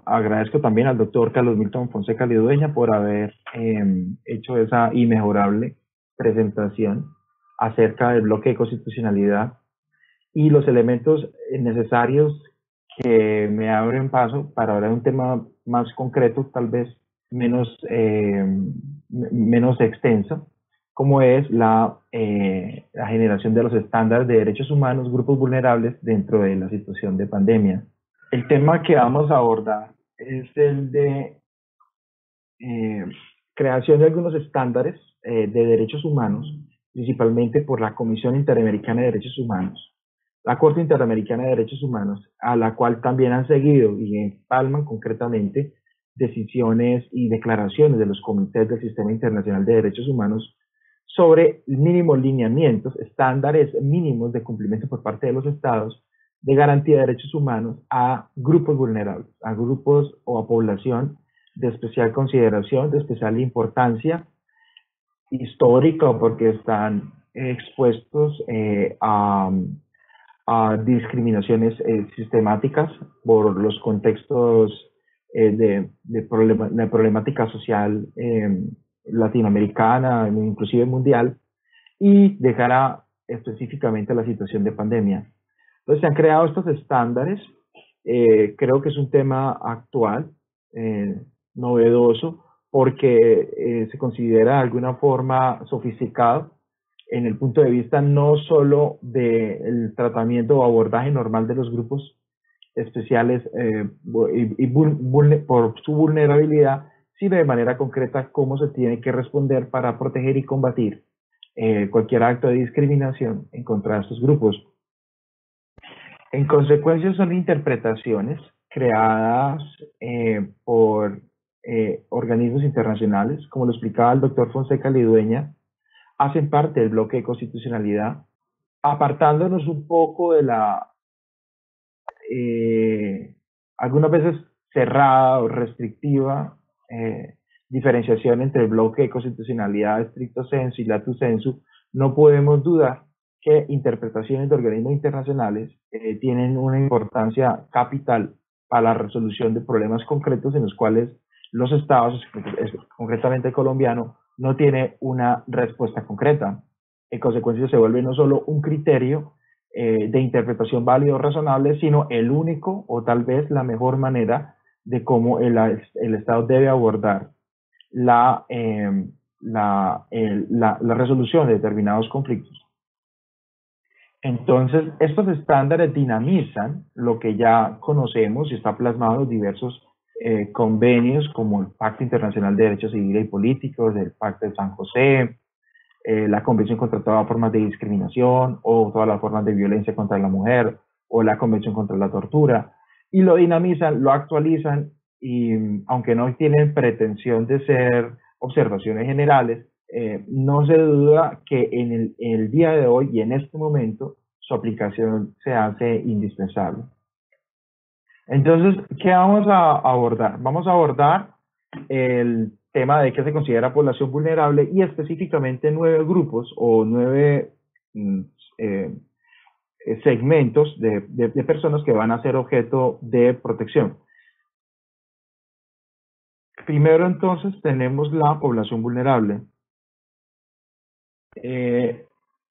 Agradezco también al doctor Carlos Milton Fonseca Lidueña por haber hecho esa inmejorable presentación acerca del bloque de constitucionalidad y los elementos necesarios que me abren paso para hablar de un tema más concreto, tal vez menos extenso, como es la generación de los estándares de derechos humanos, grupos vulnerables dentro de la situación de pandemia. El tema que vamos a abordar es el de creación de algunos estándares de derechos humanos, principalmente por la Comisión Interamericana de Derechos Humanos, la Corte Interamericana de Derechos Humanos, a la cual también han seguido y empalman concretamente decisiones y declaraciones de los comités del Sistema Internacional de Derechos Humanos sobre mínimos lineamientos, estándares mínimos de cumplimiento por parte de los estados de garantía de derechos humanos a grupos vulnerables, a grupos o a población de especial consideración, de especial importancia histórica, porque están expuestos a discriminaciones sistemáticas por los contextos de problemática social latinoamericana, inclusive mundial, y de cara específicamente a la situación de pandemia. Entonces se han creado estos estándares, creo que es un tema actual, novedoso, porque se considera de alguna forma sofisticado en el punto de vista no solo del tratamiento o abordaje normal de los grupos especiales por su vulnerabilidad, sino de manera concreta cómo se tiene que responder para proteger y combatir cualquier acto de discriminación en contra de estos grupos. En consecuencia, son interpretaciones creadas por organismos internacionales, como lo explicaba el doctor Fonseca Lidueña, hacen parte del bloque de constitucionalidad, apartándonos un poco de la algunas veces cerrada o restrictiva diferenciación entre el bloque de constitucionalidad estricto sensu y lato sensu. No podemos dudar que interpretaciones de organismos internacionales tienen una importancia capital para la resolución de problemas concretos en los cuales los estados, concretamente el colombiano, no tiene una respuesta concreta. En consecuencia, se vuelve no solo un criterio de interpretación válido o razonable, sino el único o tal vez la mejor manera de cómo el Estado debe abordar la resolución de determinados conflictos. Entonces, estos estándares dinamizan lo que ya conocemos y está plasmado en los diversos convenios como el Pacto Internacional de Derechos Civiles y Políticos, el Pacto de San José, la Convención contra todas las formas de discriminación o todas las formas de violencia contra la mujer o la Convención contra la tortura, y lo dinamizan, lo actualizan, y aunque no tienen pretensión de ser observaciones generales, no se duda que en el día de hoy y en este momento su aplicación se hace indispensable. Entonces, ¿qué vamos a abordar? Vamos a abordar el tema de que se considera población vulnerable y específicamente 9 grupos o 9 segmentos de personas que van a ser objeto de protección. Primero, entonces, tenemos la población vulnerable. ¿Qué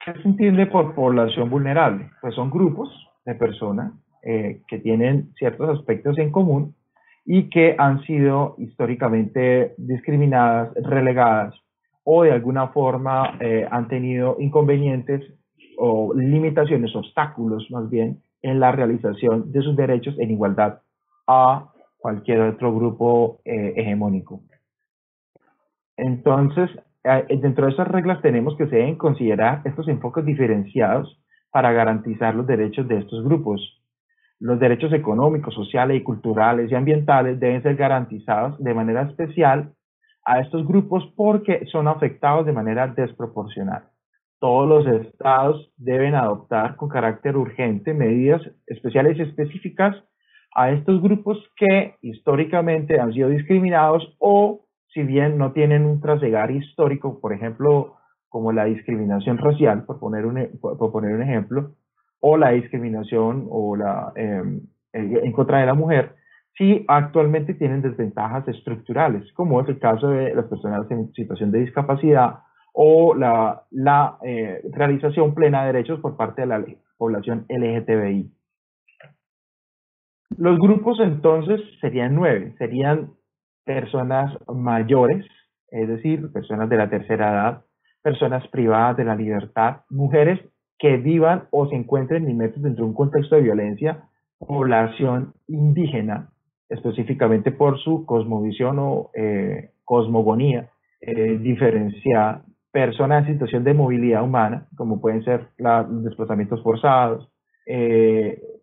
se entiende por población vulnerable? Pues son grupos de personas que tienen ciertos aspectos en común y que han sido históricamente discriminadas, relegadas o de alguna forma han tenido inconvenientes o limitaciones, obstáculos más bien, en la realización de sus derechos en igualdad a cualquier otro grupo hegemónico. Entonces, dentro de esas reglas tenemos que se deben considerar estos enfoques diferenciados para garantizar los derechos de estos grupos. Los derechos económicos, sociales y culturales y ambientales deben ser garantizados de manera especial a estos grupos porque son afectados de manera desproporcional. Todos los estados deben adoptar con carácter urgente medidas especiales y específicas a estos grupos que históricamente han sido discriminados o, si bien no tienen un trasegar histórico, por ejemplo, como la discriminación racial, por poner un ejemplo, o la discriminación o en contra de la mujer, sí actualmente tienen desventajas estructurales, como es el caso de las personas en situación de discapacidad o la realización plena de derechos por parte de la población LGTBI. Los grupos entonces serían 9, serían personas mayores, es decir, personas de la tercera edad, personas privadas de la libertad, mujeres que vivan o se encuentren inmersos dentro de un contexto de violencia, población indígena, específicamente por su cosmovisión o cosmogonía diferenciada, personas en situación de movilidad humana, como pueden ser los desplazamientos forzados,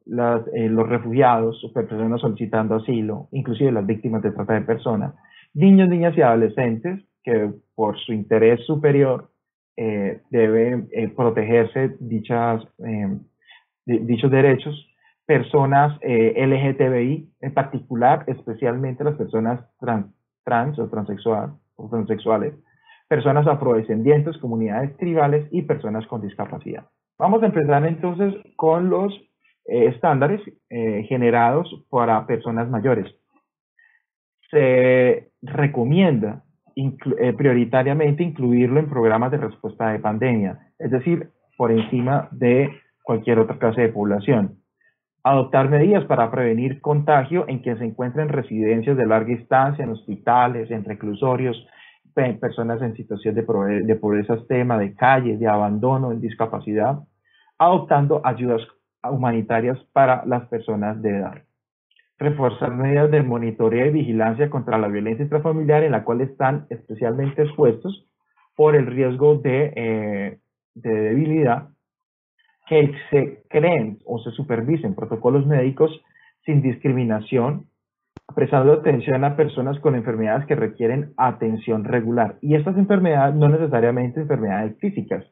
los refugiados, personas solicitando asilo, inclusive las víctimas de trata de personas, niños, niñas y adolescentes que por su interés superior deben protegerse dichos derechos, personas LGTBI, en particular, especialmente las personas trans o transexuales, personas afrodescendientes, comunidades tribales y personas con discapacidad. Vamos a empezar entonces con los estándares generados para personas mayores. Se recomienda prioritariamente incluirlo en programas de respuesta de pandemia, es decir, por encima de cualquier otra clase de población. Adoptar medidas para prevenir contagio en quienes se encuentren en residencias de larga estancia, en hospitales, en reclusorios, personas en situación de pobreza extrema, de calle, de abandono, en discapacidad, adoptando ayudas humanitarias para las personas de edad. Reforzar medidas de monitoreo y vigilancia contra la violencia intrafamiliar en la cual están especialmente expuestos por el riesgo de debilidad, que se creen o se supervisen protocolos médicos sin discriminación, prestando atención a personas con enfermedades que requieren atención regular. Y estas enfermedades no necesariamente enfermedades físicas,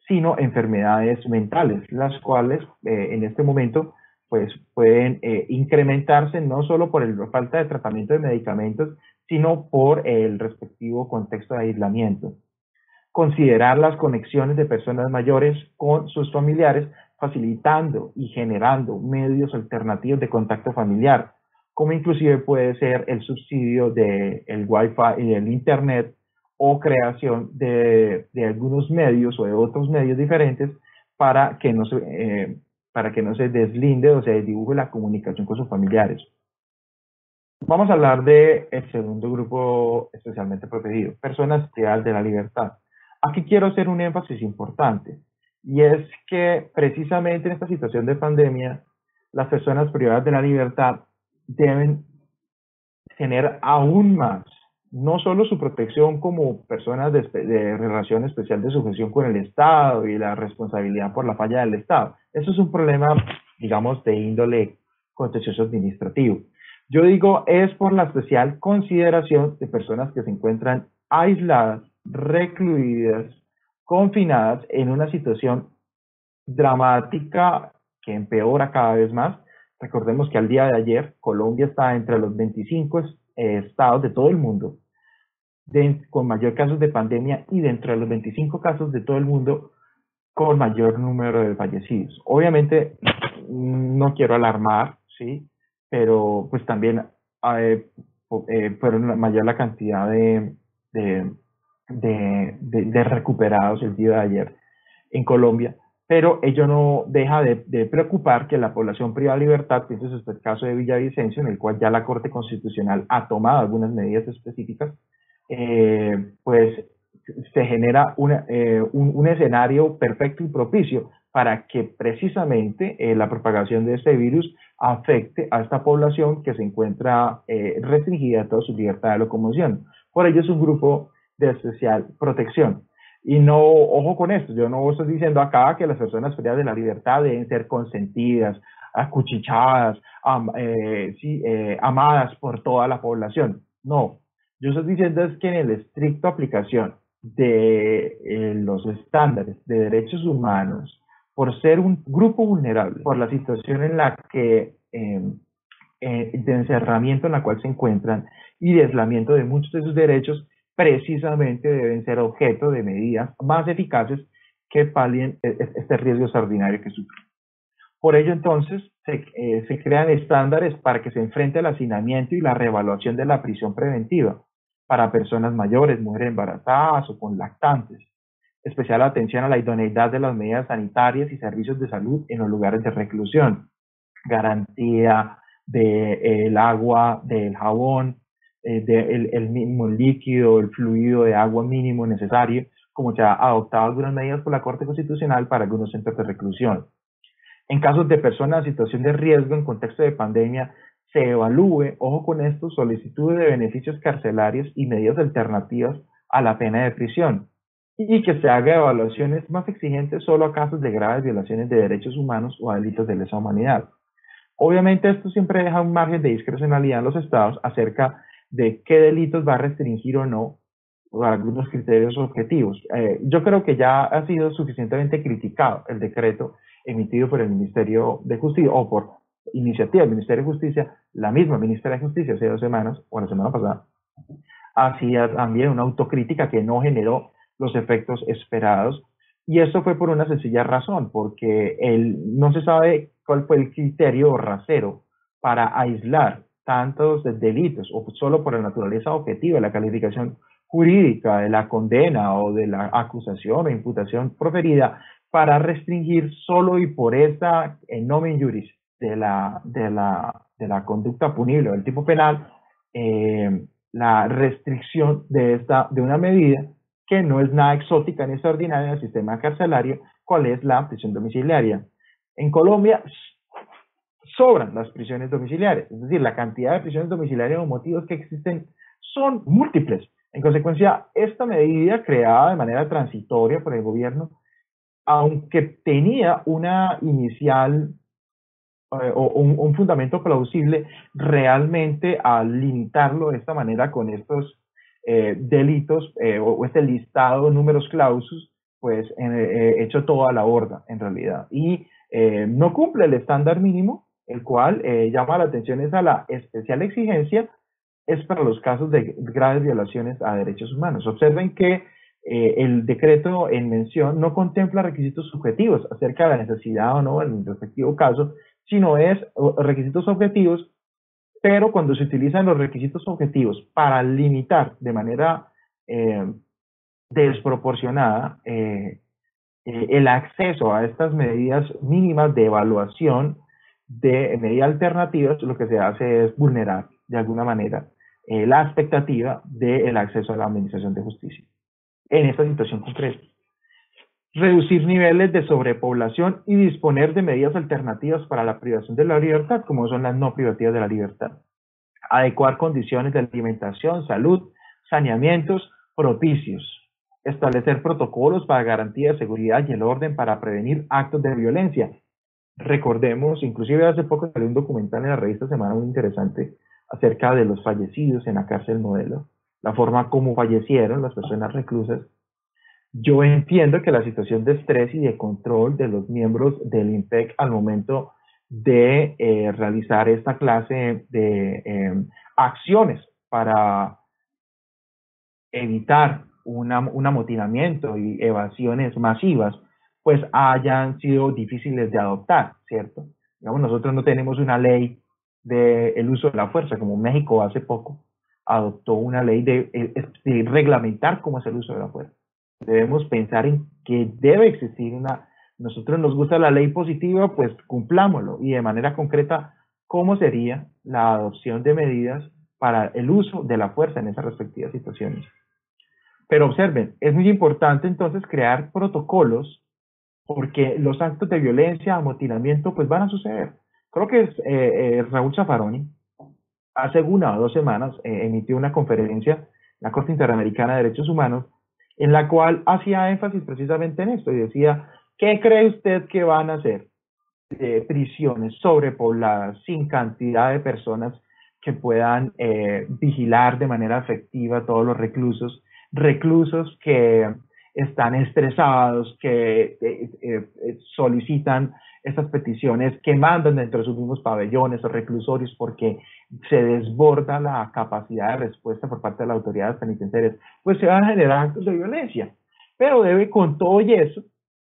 sino enfermedades mentales, las cuales en este momento pues pueden incrementarse no solo por la falta de tratamiento de medicamentos, sino por el respectivo contexto de aislamiento. Considerar las conexiones de personas mayores con sus familiares, facilitando y generando medios alternativos de contacto familiar, como inclusive puede ser el subsidio del Wi-Fi y del Internet, o creación de algunos medios o de otros medios diferentes para que no se deslinde o se desdibuje la comunicación con sus familiares. Vamos a hablar del segundo grupo especialmente protegido, personas privadas de la libertad. Aquí quiero hacer un énfasis importante, y es que precisamente en esta situación de pandemia, las personas privadas de la libertad deben tener aún más, no solo su protección como personas de relación especial de sujeción con el Estado y la responsabilidad por la falla del Estado. Eso es un problema, digamos, de índole contencioso administrativo. Yo digo, es por la especial consideración de personas que se encuentran aisladas, recluidas, confinadas en una situación dramática que empeora cada vez más. Recordemos que al día de ayer Colombia está entre los 25 estados de todo el mundo con mayor casos de pandemia, y dentro de los 25 casos de todo el mundo con mayor número de fallecidos. Obviamente no quiero alarmar, ¿sí? Pero pues también fueron mayor la cantidad de recuperados el día de ayer en Colombia, pero ello no deja de preocupar que la población privada de libertad, que es el caso de Villavicencio, en el cual ya la Corte Constitucional ha tomado algunas medidas específicas, pues se genera un escenario perfecto y propicio para que precisamente la propagación de este virus afecte a esta población que se encuentra restringida a toda su libertad de locomoción. Por ello es un grupo de especial protección. Y no, ojo con esto, yo no estoy diciendo acá que las personas privadas de la libertad deben ser consentidas, acuchichadas, amadas por toda la población. No, yo estoy diciendo es que en la estricta aplicación de los estándares de derechos humanos, por ser un grupo vulnerable, por la situación en la que de encerramiento en la cual se encuentran y de aislamiento de muchos de sus derechos, precisamente deben ser objeto de medidas más eficaces que palien este riesgo extraordinario que sufren. Por ello, entonces, se crean estándares para que se enfrente al hacinamiento y la reevaluación de la prisión preventiva para personas mayores, mujeres embarazadas o con lactantes. Especial atención a la idoneidad de las medidas sanitarias y servicios de salud en los lugares de reclusión. Garantía del agua, del jabón, el mínimo líquido, el fluido de agua mínimo necesario, como se ha adoptado algunas medidas por la Corte Constitucional para algunos centros de reclusión. En casos de personas en situación de riesgo en contexto de pandemia, se evalúe, ojo con esto, solicitudes de beneficios carcelarios y medidas alternativas a la pena de prisión, y que se haga evaluaciones más exigentes solo a casos de graves violaciones de derechos humanos o a delitos de lesa humanidad. Obviamente esto siempre deja un margen de discrecionalidad en los estados acerca de qué delitos va a restringir o no por algunos criterios objetivos. Yo creo que ya ha sido suficientemente criticado el decreto emitido por el Ministerio de Justicia, o por iniciativa del Ministerio de Justicia. La misma Ministra de Justicia hace 2 semanas, o la semana pasada, hacía también una autocrítica que no generó los efectos esperados, y esto fue por una sencilla razón, porque no se sabe cuál fue el criterio rasero para aislar tantos delitos, o solo por la naturaleza objetiva de la calificación jurídica de la condena o de la acusación o imputación proferida para restringir solo y por esta nomen juris de la conducta punible o del tipo penal, la restricción de una medida que no es nada exótica ni extraordinaria en el sistema carcelario, cuál es la prisión domiciliaria. En Colombia sobran las prisiones domiciliarias, es decir, la cantidad de prisiones domiciliarias o motivos que existen son múltiples. En consecuencia, esta medida creada de manera transitoria por el gobierno, aunque tenía una inicial o un fundamento plausible, realmente al limitarlo de esta manera con estos delitos o este listado de números clausus, pues hecho toda la borda en realidad. Y no cumple el estándar mínimo, el cual llama la atención es a la especial exigencia, es para los casos de graves violaciones a derechos humanos. Observen que el decreto en mención no contempla requisitos subjetivos acerca de la necesidad o no en el respectivo caso, sino es requisitos objetivos, pero cuando se utilizan los requisitos objetivos para limitar de manera desproporcionada el acceso a estas medidas mínimas de evaluación de medidas alternativas, lo que se hace es vulnerar de alguna manera la expectativa del acceso a la administración de justicia en esta situación concreta. Reducir niveles de sobrepoblación y disponer de medidas alternativas para la privación de la libertad, como son las no privativas de la libertad. Adecuar condiciones de alimentación, salud, saneamientos propicios. Establecer protocolos para garantía de seguridad y el orden para prevenir actos de violencia. Recordemos, inclusive hace poco salió un documental en la revista Semana muy interesante acerca de los fallecidos en la cárcel Modelo, la forma como fallecieron las personas reclusas. Yo entiendo que la situación de estrés y de control de los miembros del INPEC al momento de realizar esta clase de acciones para evitar un amotinamiento y evasiones masivas, pues hayan sido difíciles de adoptar, ¿cierto? Digamos, nosotros no tenemos una ley del uso de la fuerza, como México hace poco adoptó una ley de reglamentar cómo es el uso de la fuerza. Debemos pensar en que debe existir nosotros nos gusta la ley positiva, pues cumplámoslo, y de manera concreta, ¿cómo sería la adopción de medidas para el uso de la fuerza en esas respectivas situaciones? Pero observen, es muy importante entonces crear protocolos porque los actos de violencia, amotinamiento, pues van a suceder. Creo que Raúl Zaffaroni, hace 1 o 2 semanas, emitió una conferencia en la Corte Interamericana de Derechos Humanos, en la cual hacía énfasis precisamente en esto y decía, ¿qué cree usted que van a hacer? Prisiones sobrepobladas, sin cantidad de personas que puedan vigilar de manera efectiva a todos los reclusos, reclusos que están estresados, que solicitan estas peticiones, que mandan dentro de sus mismos pabellones o reclusorios porque se desborda la capacidad de respuesta por parte de las autoridades penitenciarias, pues se van a generar actos de violencia. Pero debe, con todo y eso,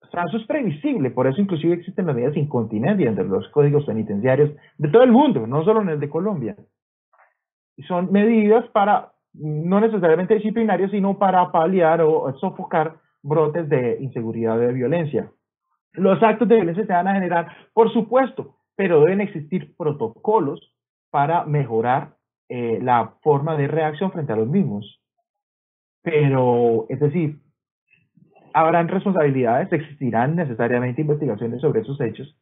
o sea, eso es previsible, por eso inclusive existen las medidas incontinencias de los códigos penitenciarios de todo el mundo, no solo en el de Colombia. Son medidas para, no necesariamente disciplinarias, sino para paliar o sofocar brotes de inseguridad o de violencia. Los actos de violencia se van a generar, por supuesto, pero deben existir protocolos para mejorar la forma de reacción frente a los mismos. Pero, es decir, habrán responsabilidades, existirán necesariamente investigaciones sobre esos hechos,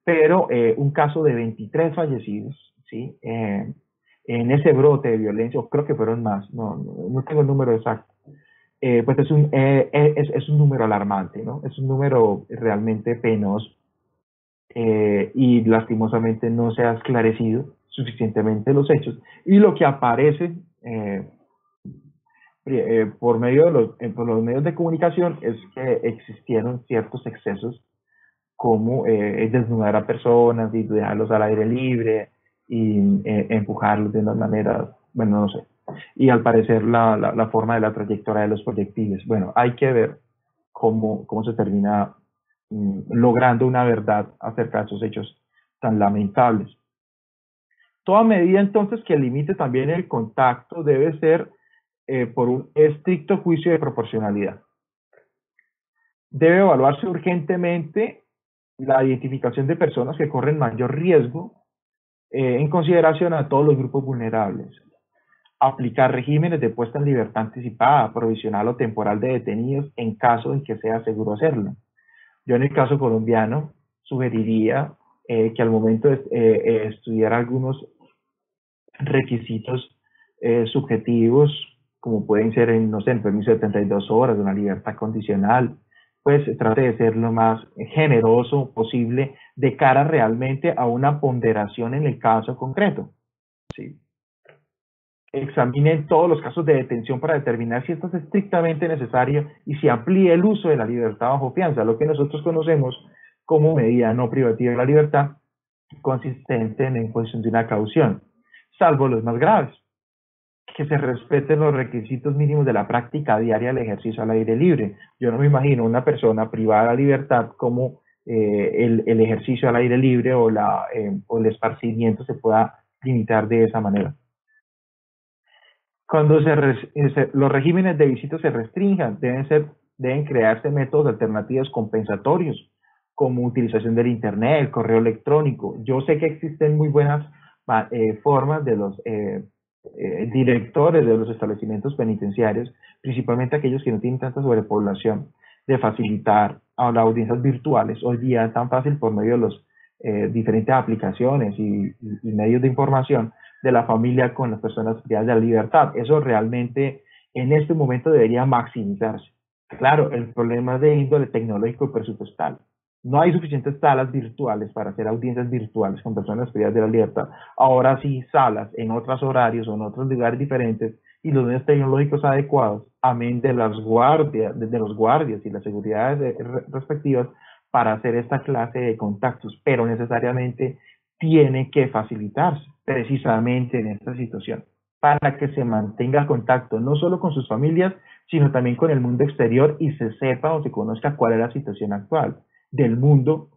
pero un caso de 23 fallecidos, ¿sí? En ese brote de violencia, creo que fueron más, no tengo el número exacto, pues es un número alarmante, ¿no? Es un número realmente penoso y lastimosamente no se ha esclarecido suficientemente los hechos. Y lo que aparece por los medios de comunicación es que existieron ciertos excesos como desnudar a personas y dejarlos al aire libre y empujarlos de una manera, bueno, no sé. Y al parecer la forma de la trayectoria de los proyectiles. Bueno, hay que ver cómo se termina logrando una verdad acerca de esos hechos tan lamentables. Toda medida entonces que limite también el contacto debe ser por un estricto juicio de proporcionalidad. Debe evaluarse urgentemente la identificación de personas que corren mayor riesgo en consideración a todos los grupos vulnerables. Aplicar regímenes de puesta en libertad anticipada, provisional o temporal de detenidos en caso en que sea seguro hacerlo. Yo en el caso colombiano sugeriría que al momento de estudiar algunos requisitos subjetivos, como pueden ser, no sé, en permiso de 72 horas, una libertad condicional, pues trate de ser lo más generoso posible de cara realmente a una ponderación en el caso concreto. ¿Sí? Examinen todos los casos de detención para determinar si esto es estrictamente necesario y si amplíe el uso de la libertad bajo fianza, lo que nosotros conocemos como medida no privativa de la libertad, consistente en la imposición de una caución, salvo los más graves. Que se respeten los requisitos mínimos de la práctica diaria del ejercicio al aire libre. Yo no me imagino una persona privada de la libertad como el ejercicio al aire libre o el esparcimiento se pueda limitar de esa manera. Cuando los regímenes de visita se restrinjan, deben crearse métodos alternativos compensatorios, como utilización del Internet, el correo electrónico. Yo sé que existen muy buenas formas de los directores de los establecimientos penitenciarios, principalmente aquellos que no tienen tanta sobrepoblación, de facilitar a las audiencias virtuales. Hoy día es tan fácil por medio de los diferentes aplicaciones y medios de información de la familia con las personas privadas de la libertad. Eso realmente en este momento debería maximizarse. Claro, el problema es de índole tecnológico y presupuestal. No hay suficientes salas virtuales para hacer audiencias virtuales con personas privadas de la libertad. Ahora sí, salas en otros horarios o en otros lugares diferentes y los medios tecnológicos adecuados, amén de los guardias y las seguridades respectivas para hacer esta clase de contactos, pero necesariamente tiene que facilitarse precisamente en esta situación para que se mantenga contacto no solo con sus familias, sino también con el mundo exterior y se sepa o se conozca cuál es la situación actual del mundo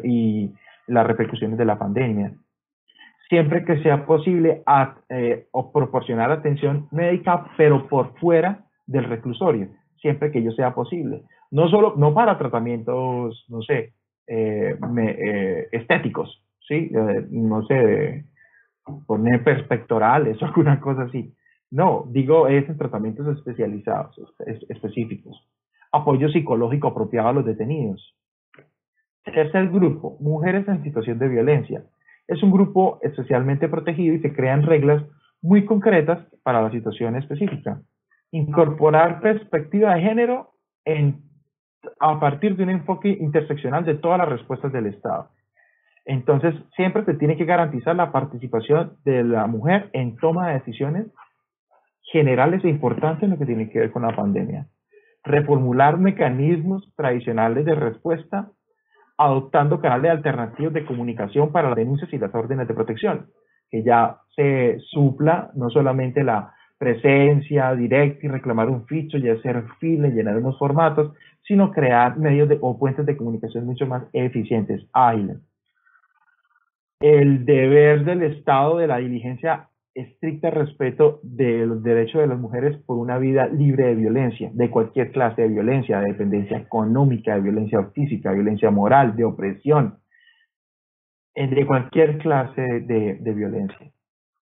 y las repercusiones de la pandemia. Siempre que sea posible o proporcionar atención médica, pero por fuera del reclusorio, siempre que ello sea posible. No para tratamientos, no sé, estéticos, ¿sí? No sé, poner perspectorales o alguna cosa así. No, digo, es en tratamientos especializados, específicos. Apoyo psicológico apropiado a los detenidos. Tercer grupo, mujeres en situación de violencia. Es un grupo especialmente protegido y se crean reglas muy concretas para la situación específica. Incorporar perspectiva de género a partir de un enfoque interseccional de todas las respuestas del Estado. Entonces, siempre se tiene que garantizar la participación de la mujer en toma de decisiones generales e importantes en lo que tiene que ver con la pandemia. Reformular mecanismos tradicionales de respuesta adoptando canales alternativos de comunicación para las denuncias y las órdenes de protección, que ya se supla no solamente la presencia directa y reclamar un ficho y hacer fila y llenar unos formatos, sino crear medios o puentes de comunicación mucho más eficientes, ágiles. El deber del Estado de la diligencia estricta respeto de los derechos de las mujeres por una vida libre de violencia, de cualquier clase de violencia, de dependencia económica, de violencia física, de violencia moral, de opresión, de cualquier clase de violencia.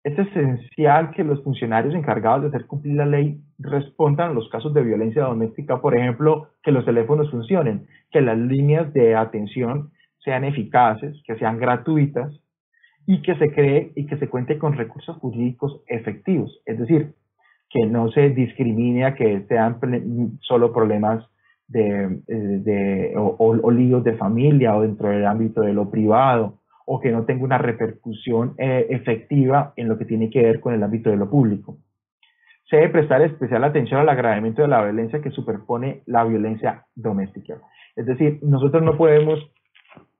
Es esencial que los funcionarios encargados de hacer cumplir la ley respondan a los casos de violencia doméstica, por ejemplo, que los teléfonos funcionen, que las líneas de atención sean eficaces, que sean gratuitas, y que se cree y que se cuente con recursos jurídicos efectivos, es decir, que no se discrimine a que sean solo problemas o líos de familia o dentro del ámbito de lo privado, o que no tenga una repercusión efectiva en lo que tiene que ver con el ámbito de lo público. Se debe prestar especial atención al agravamiento de la violencia que superpone la violencia doméstica. Es decir, nosotros no podemos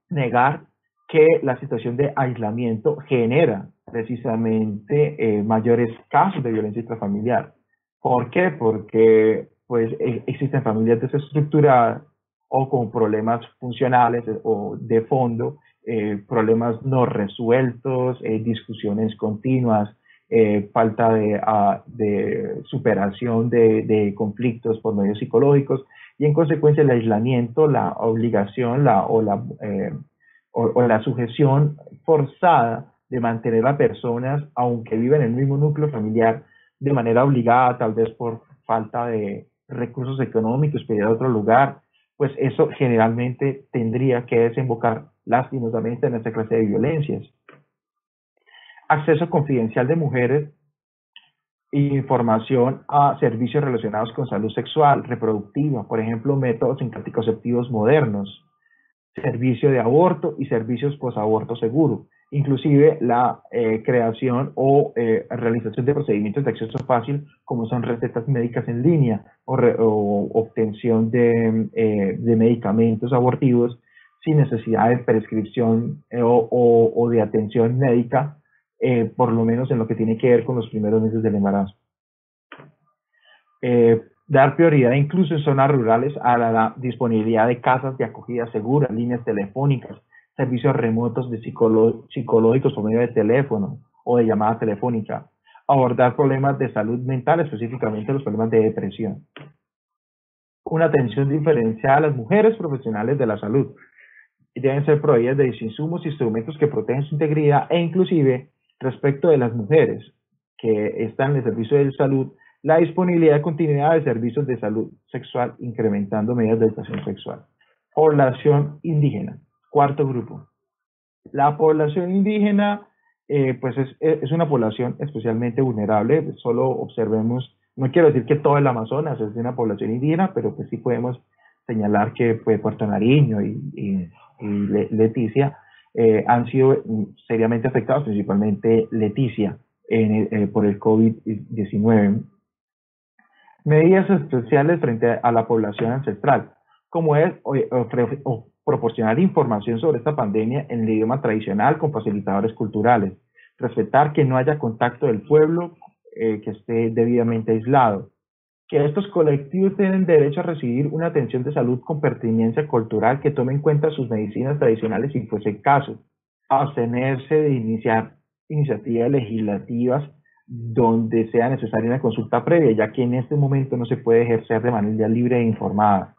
negar que la situación de aislamiento genera precisamente mayores casos de violencia intrafamiliar. ¿Por qué? Porque pues, existen familias desestructuradas o con problemas funcionales o de fondo, problemas no resueltos, discusiones continuas, falta de superación de conflictos por medios psicológicos y en consecuencia el aislamiento, la obligación o la sujeción forzada de mantener a personas, aunque viven en el mismo núcleo familiar, de manera obligada, tal vez por falta de recursos económicos, pedir a otro lugar, pues eso generalmente tendría que desembocar lastimosamente en esta clase de violencias. Acceso confidencial de mujeres e información a servicios relacionados con salud sexual, reproductiva, por ejemplo, métodos anticonceptivos modernos, servicio de aborto y servicios posaborto seguro, inclusive la creación o realización de procedimientos de acceso fácil como son recetas médicas en línea o obtención de medicamentos abortivos sin necesidad de prescripción o de atención médica, por lo menos en lo que tiene que ver con los primeros meses del embarazo. Dar prioridad incluso en zonas rurales a la disponibilidad de casas de acogida segura, líneas telefónicas, servicios remotos de psicológicos por medio de teléfono o de llamada telefónica. Abordar problemas de salud mental, específicamente los problemas de depresión. Una atención diferenciada a las mujeres profesionales de la salud. Deben ser proveídas de insumos y instrumentos que protegen su integridad e inclusive respecto de las mujeres que están en el servicio de salud, la disponibilidad de continuidad de servicios de salud sexual, incrementando medidas de educación sexual. Población indígena. Cuarto grupo. La población indígena pues es una población especialmente vulnerable. Solo observemos, no quiero decir que todo el Amazonas es una población indígena, pero pues sí podemos señalar que pues, Puerto Nariño y Leticia han sido seriamente afectados, principalmente Leticia, por el COVID-19. Medidas especiales frente a la población ancestral, como es proporcionar información sobre esta pandemia en el idioma tradicional con facilitadores culturales, respetar que no haya contacto del pueblo que esté debidamente aislado, que estos colectivos tienen derecho a recibir una atención de salud con pertinencia cultural que tome en cuenta sus medicinas tradicionales si fuese el caso, abstenerse de iniciar iniciativas legislativas donde sea necesaria una consulta previa, ya que en este momento no se puede ejercer de manera libre e informada.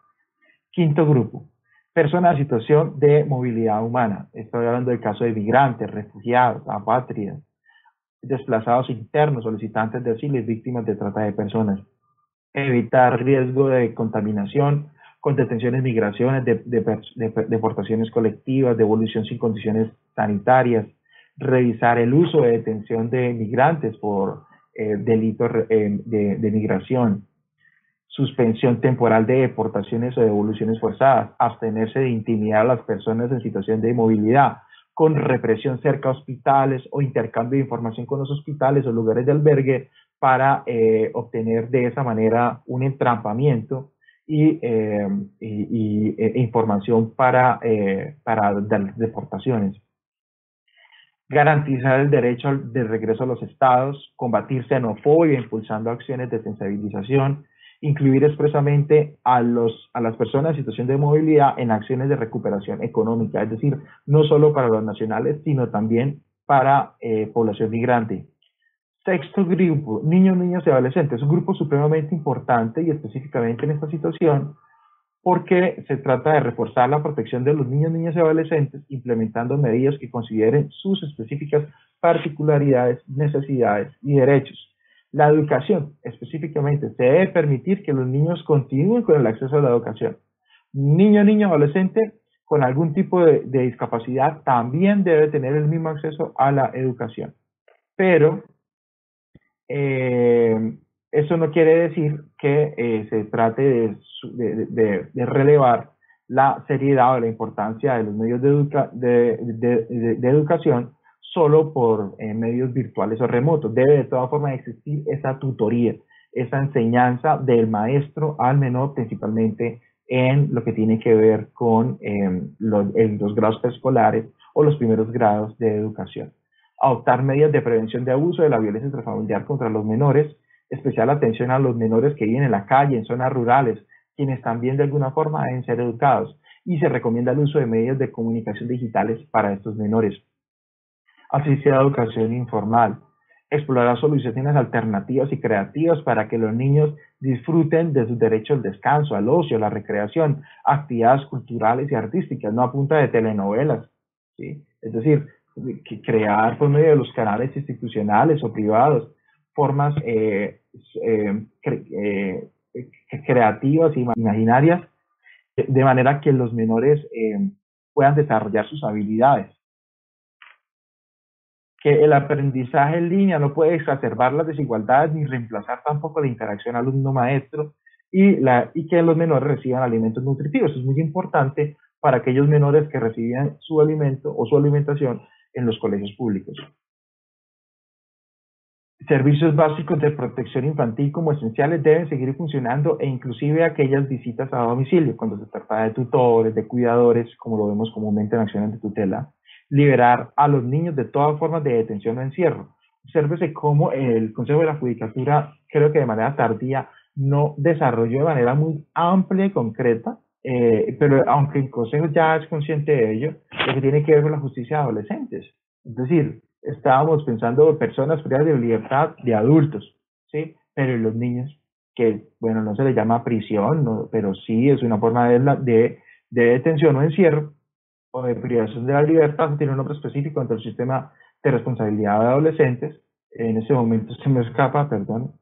Quinto grupo, personas en situación de movilidad humana. Estoy hablando del caso de migrantes, refugiados, apátridas, desplazados internos, solicitantes de asilo y víctimas de trata de personas. Evitar riesgo de contaminación con detenciones, migraciones, deportaciones colectivas, devolución sin condiciones sanitarias, revisar el uso de detención de migrantes por delitos de migración, suspensión temporal de deportaciones o devoluciones forzadas, abstenerse de intimidar a las personas en situación de movilidad, con represión cerca a hospitales o intercambio de información con los hospitales o lugares de albergue para obtener de esa manera un entrampamiento y información para deportaciones. Garantizar el derecho de regreso a los estados, combatir xenofobia impulsando acciones de sensibilización, incluir expresamente a las personas en situación de movilidad en acciones de recuperación económica, es decir, no solo para los nacionales, sino también para población migrante. Sexto grupo, niños, niñas y adolescentes, un grupo supremamente importante y específicamente en esta situación porque se trata de reforzar la protección de los niños, niñas y adolescentes implementando medidas que consideren sus específicas particularidades, necesidades y derechos. La educación, específicamente, se debe permitir que los niños continúen con el acceso a la educación. Niño, niña, adolescente con algún tipo de discapacidad también debe tener el mismo acceso a la educación. Pero eso no quiere decir que se trate de relevar la seriedad o la importancia de los medios de educación solo por medios virtuales o remotos. Debe de todas formas existir esa tutoría, esa enseñanza del maestro al menor, principalmente en lo que tiene que ver con los grados preescolares o los primeros grados de educación. Adoptar medidas de prevención de abuso de la violencia intrafamiliar contra los menores, especial atención a los menores que viven en la calle, en zonas rurales, quienes también de alguna forma deben ser educados, y se recomienda el uso de medios de comunicación digitales para estos menores. Asistir a educación informal, explorar soluciones alternativas y creativas para que los niños disfruten de su derecho al descanso, al ocio, a la recreación, actividades culturales y artísticas, no a punta de telenovelas, ¿sí? Es decir, crear por medio de los canales institucionales o privados formas creativas e imaginarias, de manera que los menores puedan desarrollar sus habilidades. Que el aprendizaje en línea no puede exacerbar las desigualdades ni reemplazar tampoco la interacción alumno-maestro y que los menores reciban alimentos nutritivos. Eso es muy importante para aquellos menores que reciban su alimento o su alimentación en los colegios públicos. Servicios básicos de protección infantil como esenciales deben seguir funcionando e inclusive aquellas visitas a domicilio cuando se trata de tutores, de cuidadores, como lo vemos comúnmente en acciones de tutela. Liberar a los niños de todas formas de detención o encierro. Obsérvese cómo el Consejo de la Judicatura, creo que de manera tardía, no desarrolló de manera muy amplia y concreta, pero aunque el Consejo ya es consciente de ello, lo que tiene que ver con la justicia de adolescentes. Es decir, estábamos pensando en personas privadas de libertad de adultos, ¿sí? Pero los niños, que, bueno, no se les llama prisión, no, pero sí es una forma de detención o encierro, o de privación de la libertad, tiene un nombre específico dentro del sistema de responsabilidad de adolescentes. En ese momento se me escapa, perdón,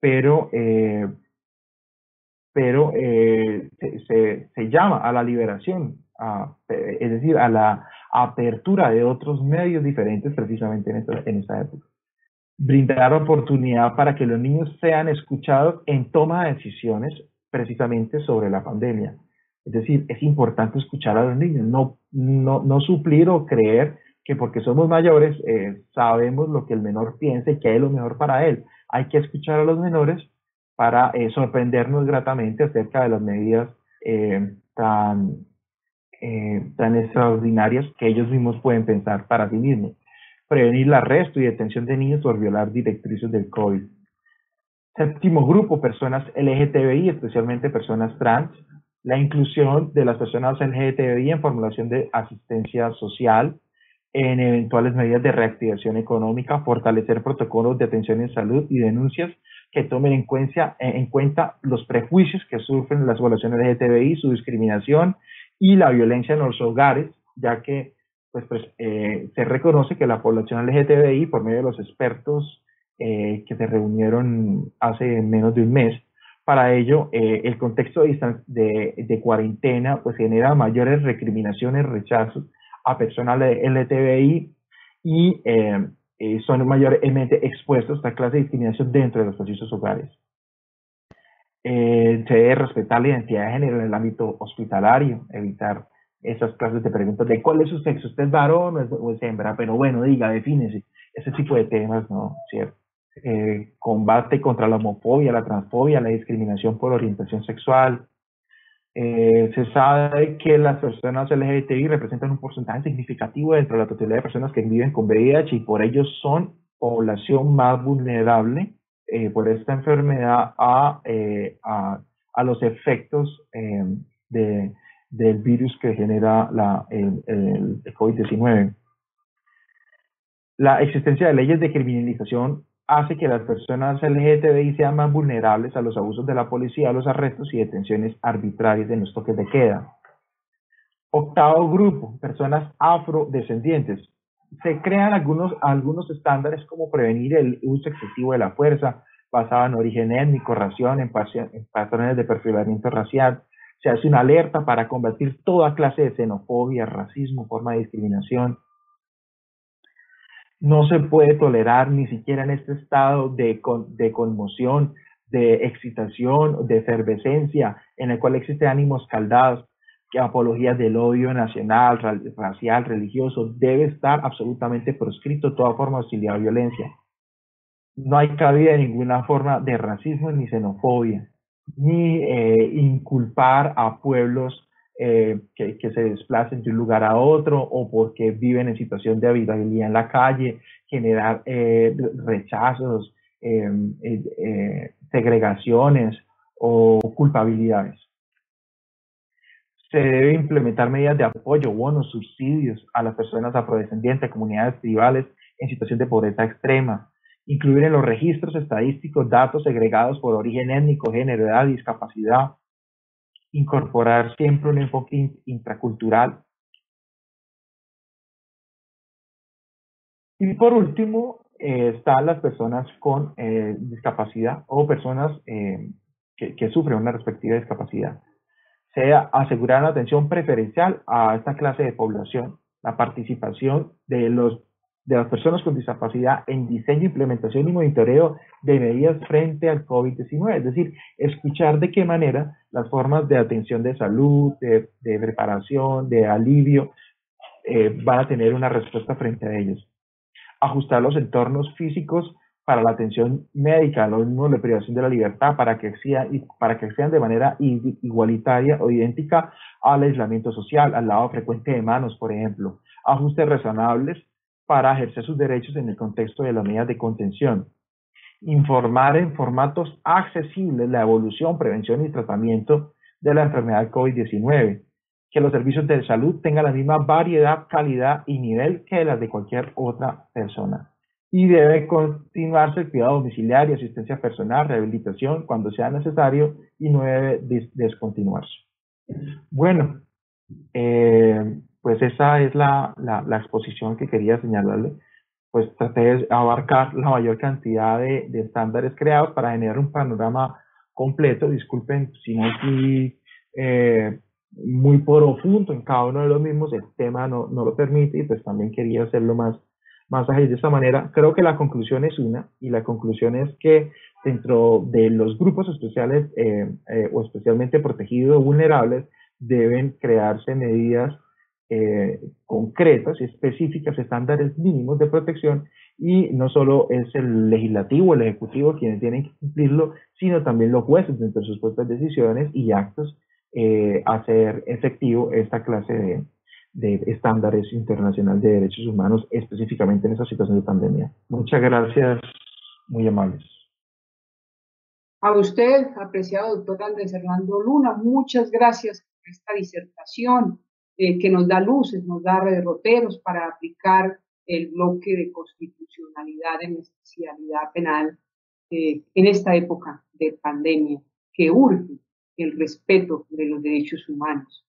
pero se llama a la liberación, es decir, a la apertura de otros medios diferentes precisamente en esta época. Brindar oportunidad para que los niños sean escuchados en toma de decisiones precisamente sobre la pandemia. Es decir, es importante escuchar a los niños, no suplir o creer que porque somos mayores sabemos lo que el menor piensa y que es lo mejor para él. Hay que escuchar a los menores para sorprendernos gratamente acerca de las medidas tan extraordinarias que ellos mismos pueden pensar para sí mismos. Prevenir el arresto y detención de niños por violar directrices del COVID. Séptimo grupo, personas LGTBI, especialmente personas trans. La inclusión de las personas LGTBI en formulación de asistencia social, en eventuales medidas de reactivación económica, fortalecer protocolos de atención en salud y denuncias que tomen en cuenta los prejuicios que sufren las poblaciones LGTBI, su discriminación y la violencia en los hogares, ya que se reconoce que la población LGTBI, por medio de los expertos que se reunieron hace menos de un mes, para ello el contexto de cuarentena pues genera mayores recriminaciones, rechazos a personas LGTBI y son mayormente expuestos a esta clase de discriminación dentro de los procesos hogares. Se debe respetar la identidad de género en el ámbito hospitalario, evitar esas clases de preguntas de cuál es su sexo, usted es varón o es hembra, pero bueno, diga, defínese, ese tipo de temas, ¿no? ¿Cierto? Combate contra la homofobia, la transfobia, la discriminación por orientación sexual. Se sabe que las personas LGBTI representan un porcentaje significativo dentro de la totalidad de personas que viven con VIH y por ello son población más vulnerable por esta enfermedad a los efectos del virus que genera el COVID-19. La existencia de leyes de criminalización hace que las personas LGTBI sean más vulnerables a los abusos de la policía, a los arrestos y detenciones arbitrarias en los toques de queda. Octavo grupo, personas afrodescendientes. Se crean algunos estándares como prevenir el uso excesivo de la fuerza, basado en origen étnico, ración, en patrones de perfilamiento racial. Se hace una alerta para combatir toda clase de xenofobia, racismo, forma de discriminación. No se puede tolerar ni siquiera en este estado de conmoción, de excitación, de efervescencia, en el cual existen ánimos caldados, que apologías del odio nacional, racial, religioso, debe estar absolutamente proscrito toda forma de hostilidad o violencia. No hay cabida de ninguna forma de racismo ni xenofobia, ni inculpar a pueblos que se desplacen de un lugar a otro o porque viven en situación de habitabilidad en la calle, generar rechazos, segregaciones o culpabilidades. Se debe implementar medidas de apoyo, bonos, subsidios a las personas afrodescendientes, comunidades tribales en situación de pobreza extrema, incluir en los registros estadísticos datos segregados por origen étnico, género, edad, discapacidad, incorporar siempre un enfoque intracultural. Y por último, están las personas con discapacidad o personas que sufren una respectiva discapacidad. Sea asegurar una atención preferencial a esta clase de población, la participación de las personas con discapacidad en diseño, implementación y monitoreo de medidas frente al COVID-19, es decir, escuchar de qué manera las formas de atención de salud, de preparación, de alivio, van a tener una respuesta frente a ellos. Ajustar los entornos físicos para la atención médica, lo mismo de privación de la libertad, para que sean de manera igualitaria o idéntica al aislamiento social, al lavado frecuente de manos, por ejemplo. Ajustes razonables para ejercer sus derechos en el contexto de las medidas de contención. Informar en formatos accesibles la evolución, prevención y tratamiento de la enfermedad COVID-19. Que los servicios de salud tengan la misma variedad, calidad y nivel que las de cualquier otra persona. Y debe continuarse el cuidado domiciliario, asistencia personal, rehabilitación cuando sea necesario y no debe descontinuarse. Bueno, pues esa es la exposición que quería señalarle. Pues traté de abarcar la mayor cantidad de estándares creados para generar un panorama completo. Disculpen si no fui muy profundo en cada uno de los mismos, el tema no lo permite y pues también quería hacerlo más ágil de esta manera. Creo que la conclusión es una, y la conclusión es que dentro de los grupos especiales o especialmente protegidos o vulnerables deben crearse medidas concretas y específicas, estándares mínimos de protección, y no solo es el legislativo, el ejecutivo quienes tienen que cumplirlo, sino también los jueces dentro de sus propias decisiones y actos hacer efectivo esta clase de estándares internacionales de derechos humanos, específicamente en esta situación de pandemia. Muchas gracias, muy amables. A usted, apreciado doctor Andrés Hernando Luna, muchas gracias por esta disertación que nos da luces, nos da derroteros para aplicar el bloque de constitucionalidad en especialidad penal en esta época de pandemia que urge el respeto de los derechos humanos.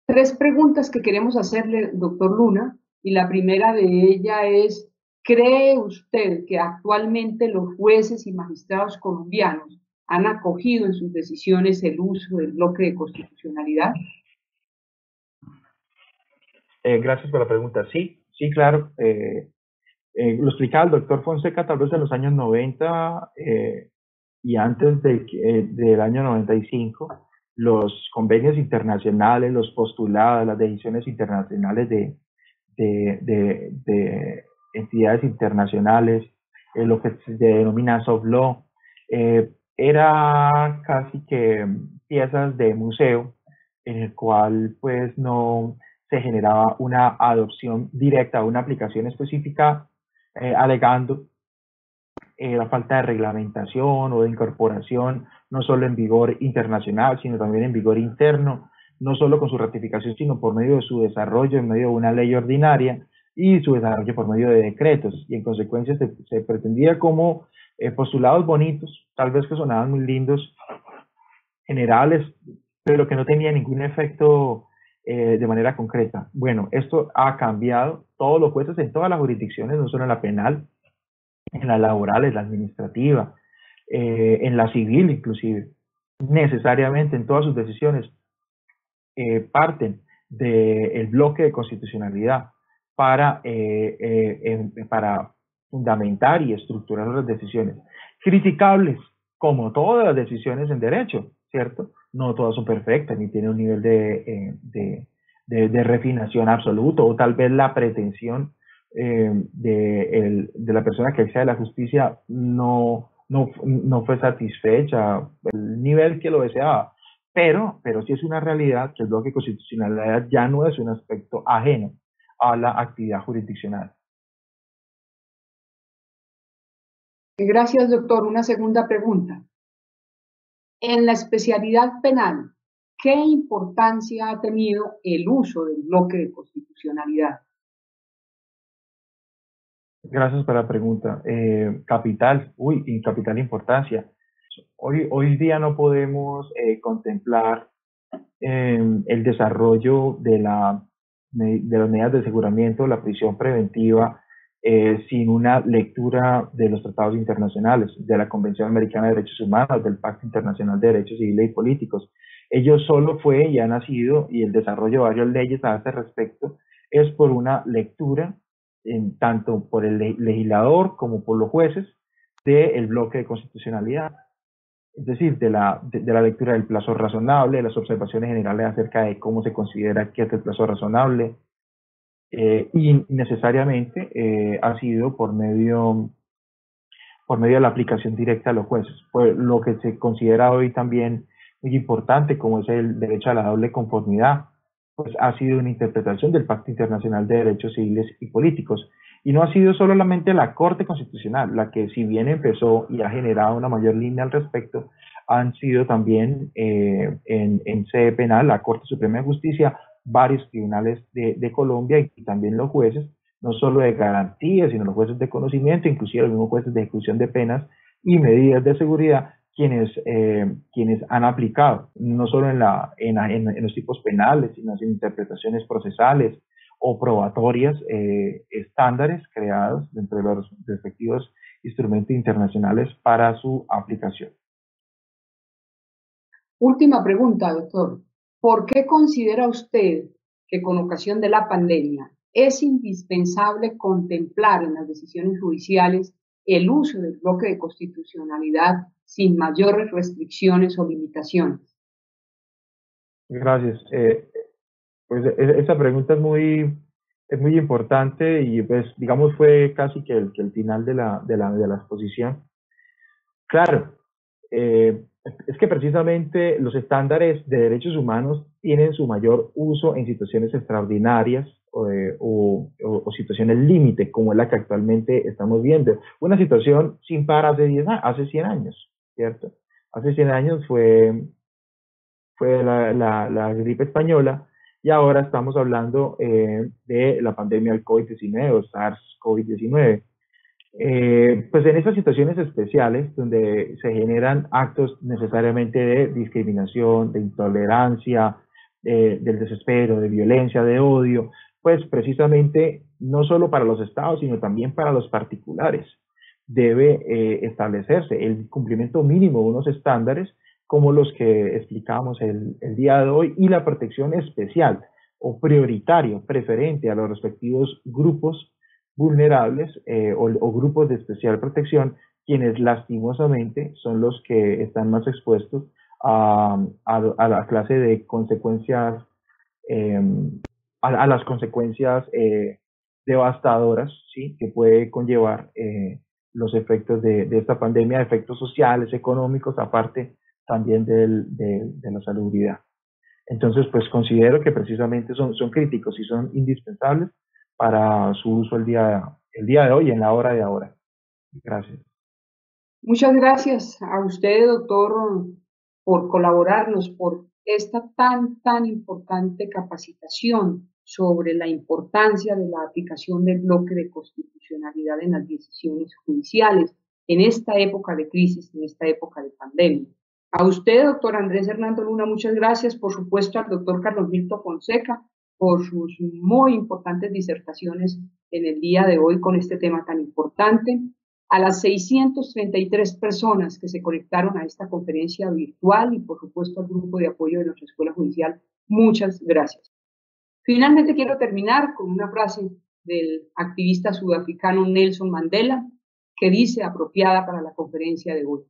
3 preguntas que queremos hacerle, doctor Luna, y la primera de ella es: ¿cree usted que actualmente los jueces y magistrados colombianos han acogido en sus decisiones el uso del bloque de constitucionalidad? Gracias por la pregunta. Sí, claro. Lo explicaba el doctor Fonseca tal vez en los años 90 y antes del año 95, los convenios internacionales, los postulados, las decisiones internacionales de entidades internacionales, lo que se denomina soft law, era casi que piezas de museo en el cual pues no se generaba una adopción directa, una aplicación específica, alegando la falta de reglamentación o de incorporación, no solo en vigor internacional, sino también en vigor interno, no solo con su ratificación, sino por medio de su desarrollo en medio de una ley ordinaria y su desarrollo por medio de decretos. Y en consecuencia se pretendía como postulados bonitos, tal vez que sonaban muy lindos, generales, pero que no tenían ningún efecto de manera concreta. Bueno, esto ha cambiado. Todos los jueces en todas las jurisdicciones, no solo en la penal, en la laboral, en la administrativa, en la civil inclusive, necesariamente en todas sus decisiones parten del bloque de constitucionalidad para fundamentar y estructurar las decisiones. Criticables, como todas las decisiones en derecho, ¿cierto? No todas son perfectas, ni tienen un nivel de refinación absoluto, o tal vez la pretensión de la persona que accede a la justicia no fue satisfecha, el nivel que lo deseaba. Pero sí es una realidad que el bloque de constitucionalidad ya no es un aspecto ajeno a la actividad jurisdiccional. Gracias, doctor. Una segunda pregunta. En la especialidad penal, ¿qué importancia ha tenido el uso del bloque de constitucionalidad? Gracias por la pregunta. Capital importancia. Hoy día no podemos contemplar el desarrollo de las medidas de aseguramiento, la prisión preventiva, sin una lectura de los tratados internacionales, de la Convención Americana de Derechos Humanos, del Pacto Internacional de Derechos Civiles y Políticos. Ello solo fue y ha nacido, y el desarrollo de varias leyes a este respecto, es por una lectura, tanto por el legislador como por los jueces, del bloque de constitucionalidad. Es decir, de la lectura del plazo razonable, de las observaciones generales acerca de cómo se considera que es el plazo razonable, y necesariamente ha sido por medio de la aplicación directa a los jueces. Pues lo que se considera hoy también muy importante, como es el derecho a la doble conformidad, pues ha sido una interpretación del Pacto Internacional de Derechos Civiles y Políticos. Y no ha sido solamente la Corte Constitucional, la que si bien empezó y ha generado una mayor línea al respecto, han sido también en sede penal, la Corte Suprema de Justicia, varios tribunales de Colombia y también los jueces, no solo de garantía, sino los jueces de conocimiento, inclusive los mismos jueces de ejecución de penas y medidas de seguridad, quienes han aplicado, no solo en los tipos penales, sino en interpretaciones procesales o probatorias, estándares creados dentro de los respectivos instrumentos internacionales para su aplicación. Última pregunta, doctor. ¿Por qué considera usted que con ocasión de la pandemia es indispensable contemplar en las decisiones judiciales el uso del bloque de constitucionalidad sin mayores restricciones o limitaciones? Gracias. Pues esa pregunta es muy importante y pues digamos fue casi que el final de la exposición. Claro, es que precisamente los estándares de derechos humanos tienen su mayor uso en situaciones extraordinarias o situaciones límite, como es la que actualmente estamos viendo. Una situación sin par hace 100 años, ¿cierto? Hace 100 años fue la gripe española y ahora estamos hablando de la pandemia del COVID-19 o SARS-CoV-19. Pues en esas situaciones especiales donde se generan actos necesariamente de discriminación, de intolerancia, del desespero, de violencia, de odio, pues precisamente no solo para los estados, sino también para los particulares debe establecerse el cumplimiento mínimo de unos estándares como los que explicamos el día de hoy y la protección especial o prioritaria, preferente a los respectivos grupos vulnerables o grupos de especial protección, quienes lastimosamente son los que están más expuestos a la clase de consecuencias, a las consecuencias devastadoras, ¿sí?, que puede conllevar los efectos de esta pandemia, efectos sociales, económicos, aparte también de la salubridad. Entonces, pues considero que precisamente son críticos y son indispensables para su uso el día de hoy, en la hora de ahora. Gracias. Muchas gracias a usted, doctor, por colaborarnos, por esta tan importante capacitación sobre la importancia de la aplicación del bloque de constitucionalidad en las decisiones judiciales en esta época de crisis, en esta época de pandemia. A usted, doctor Andrés Hernando Luna, muchas gracias. Por supuesto, al doctor Carlos Milton Fonseca por sus muy importantes disertaciones en el día de hoy con este tema tan importante. A las 633 personas que se conectaron a esta conferencia virtual y, por supuesto, al grupo de apoyo de nuestra Escuela Judicial, muchas gracias. Finalmente, quiero terminar con una frase del activista sudafricano Nelson Mandela, que dice, apropiada para la conferencia de hoy: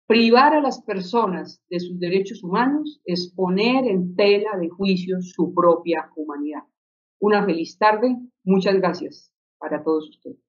privar a las personas de sus derechos humanos es poner en tela de juicio su propia humanidad. Una feliz tarde. Muchas gracias para todos ustedes.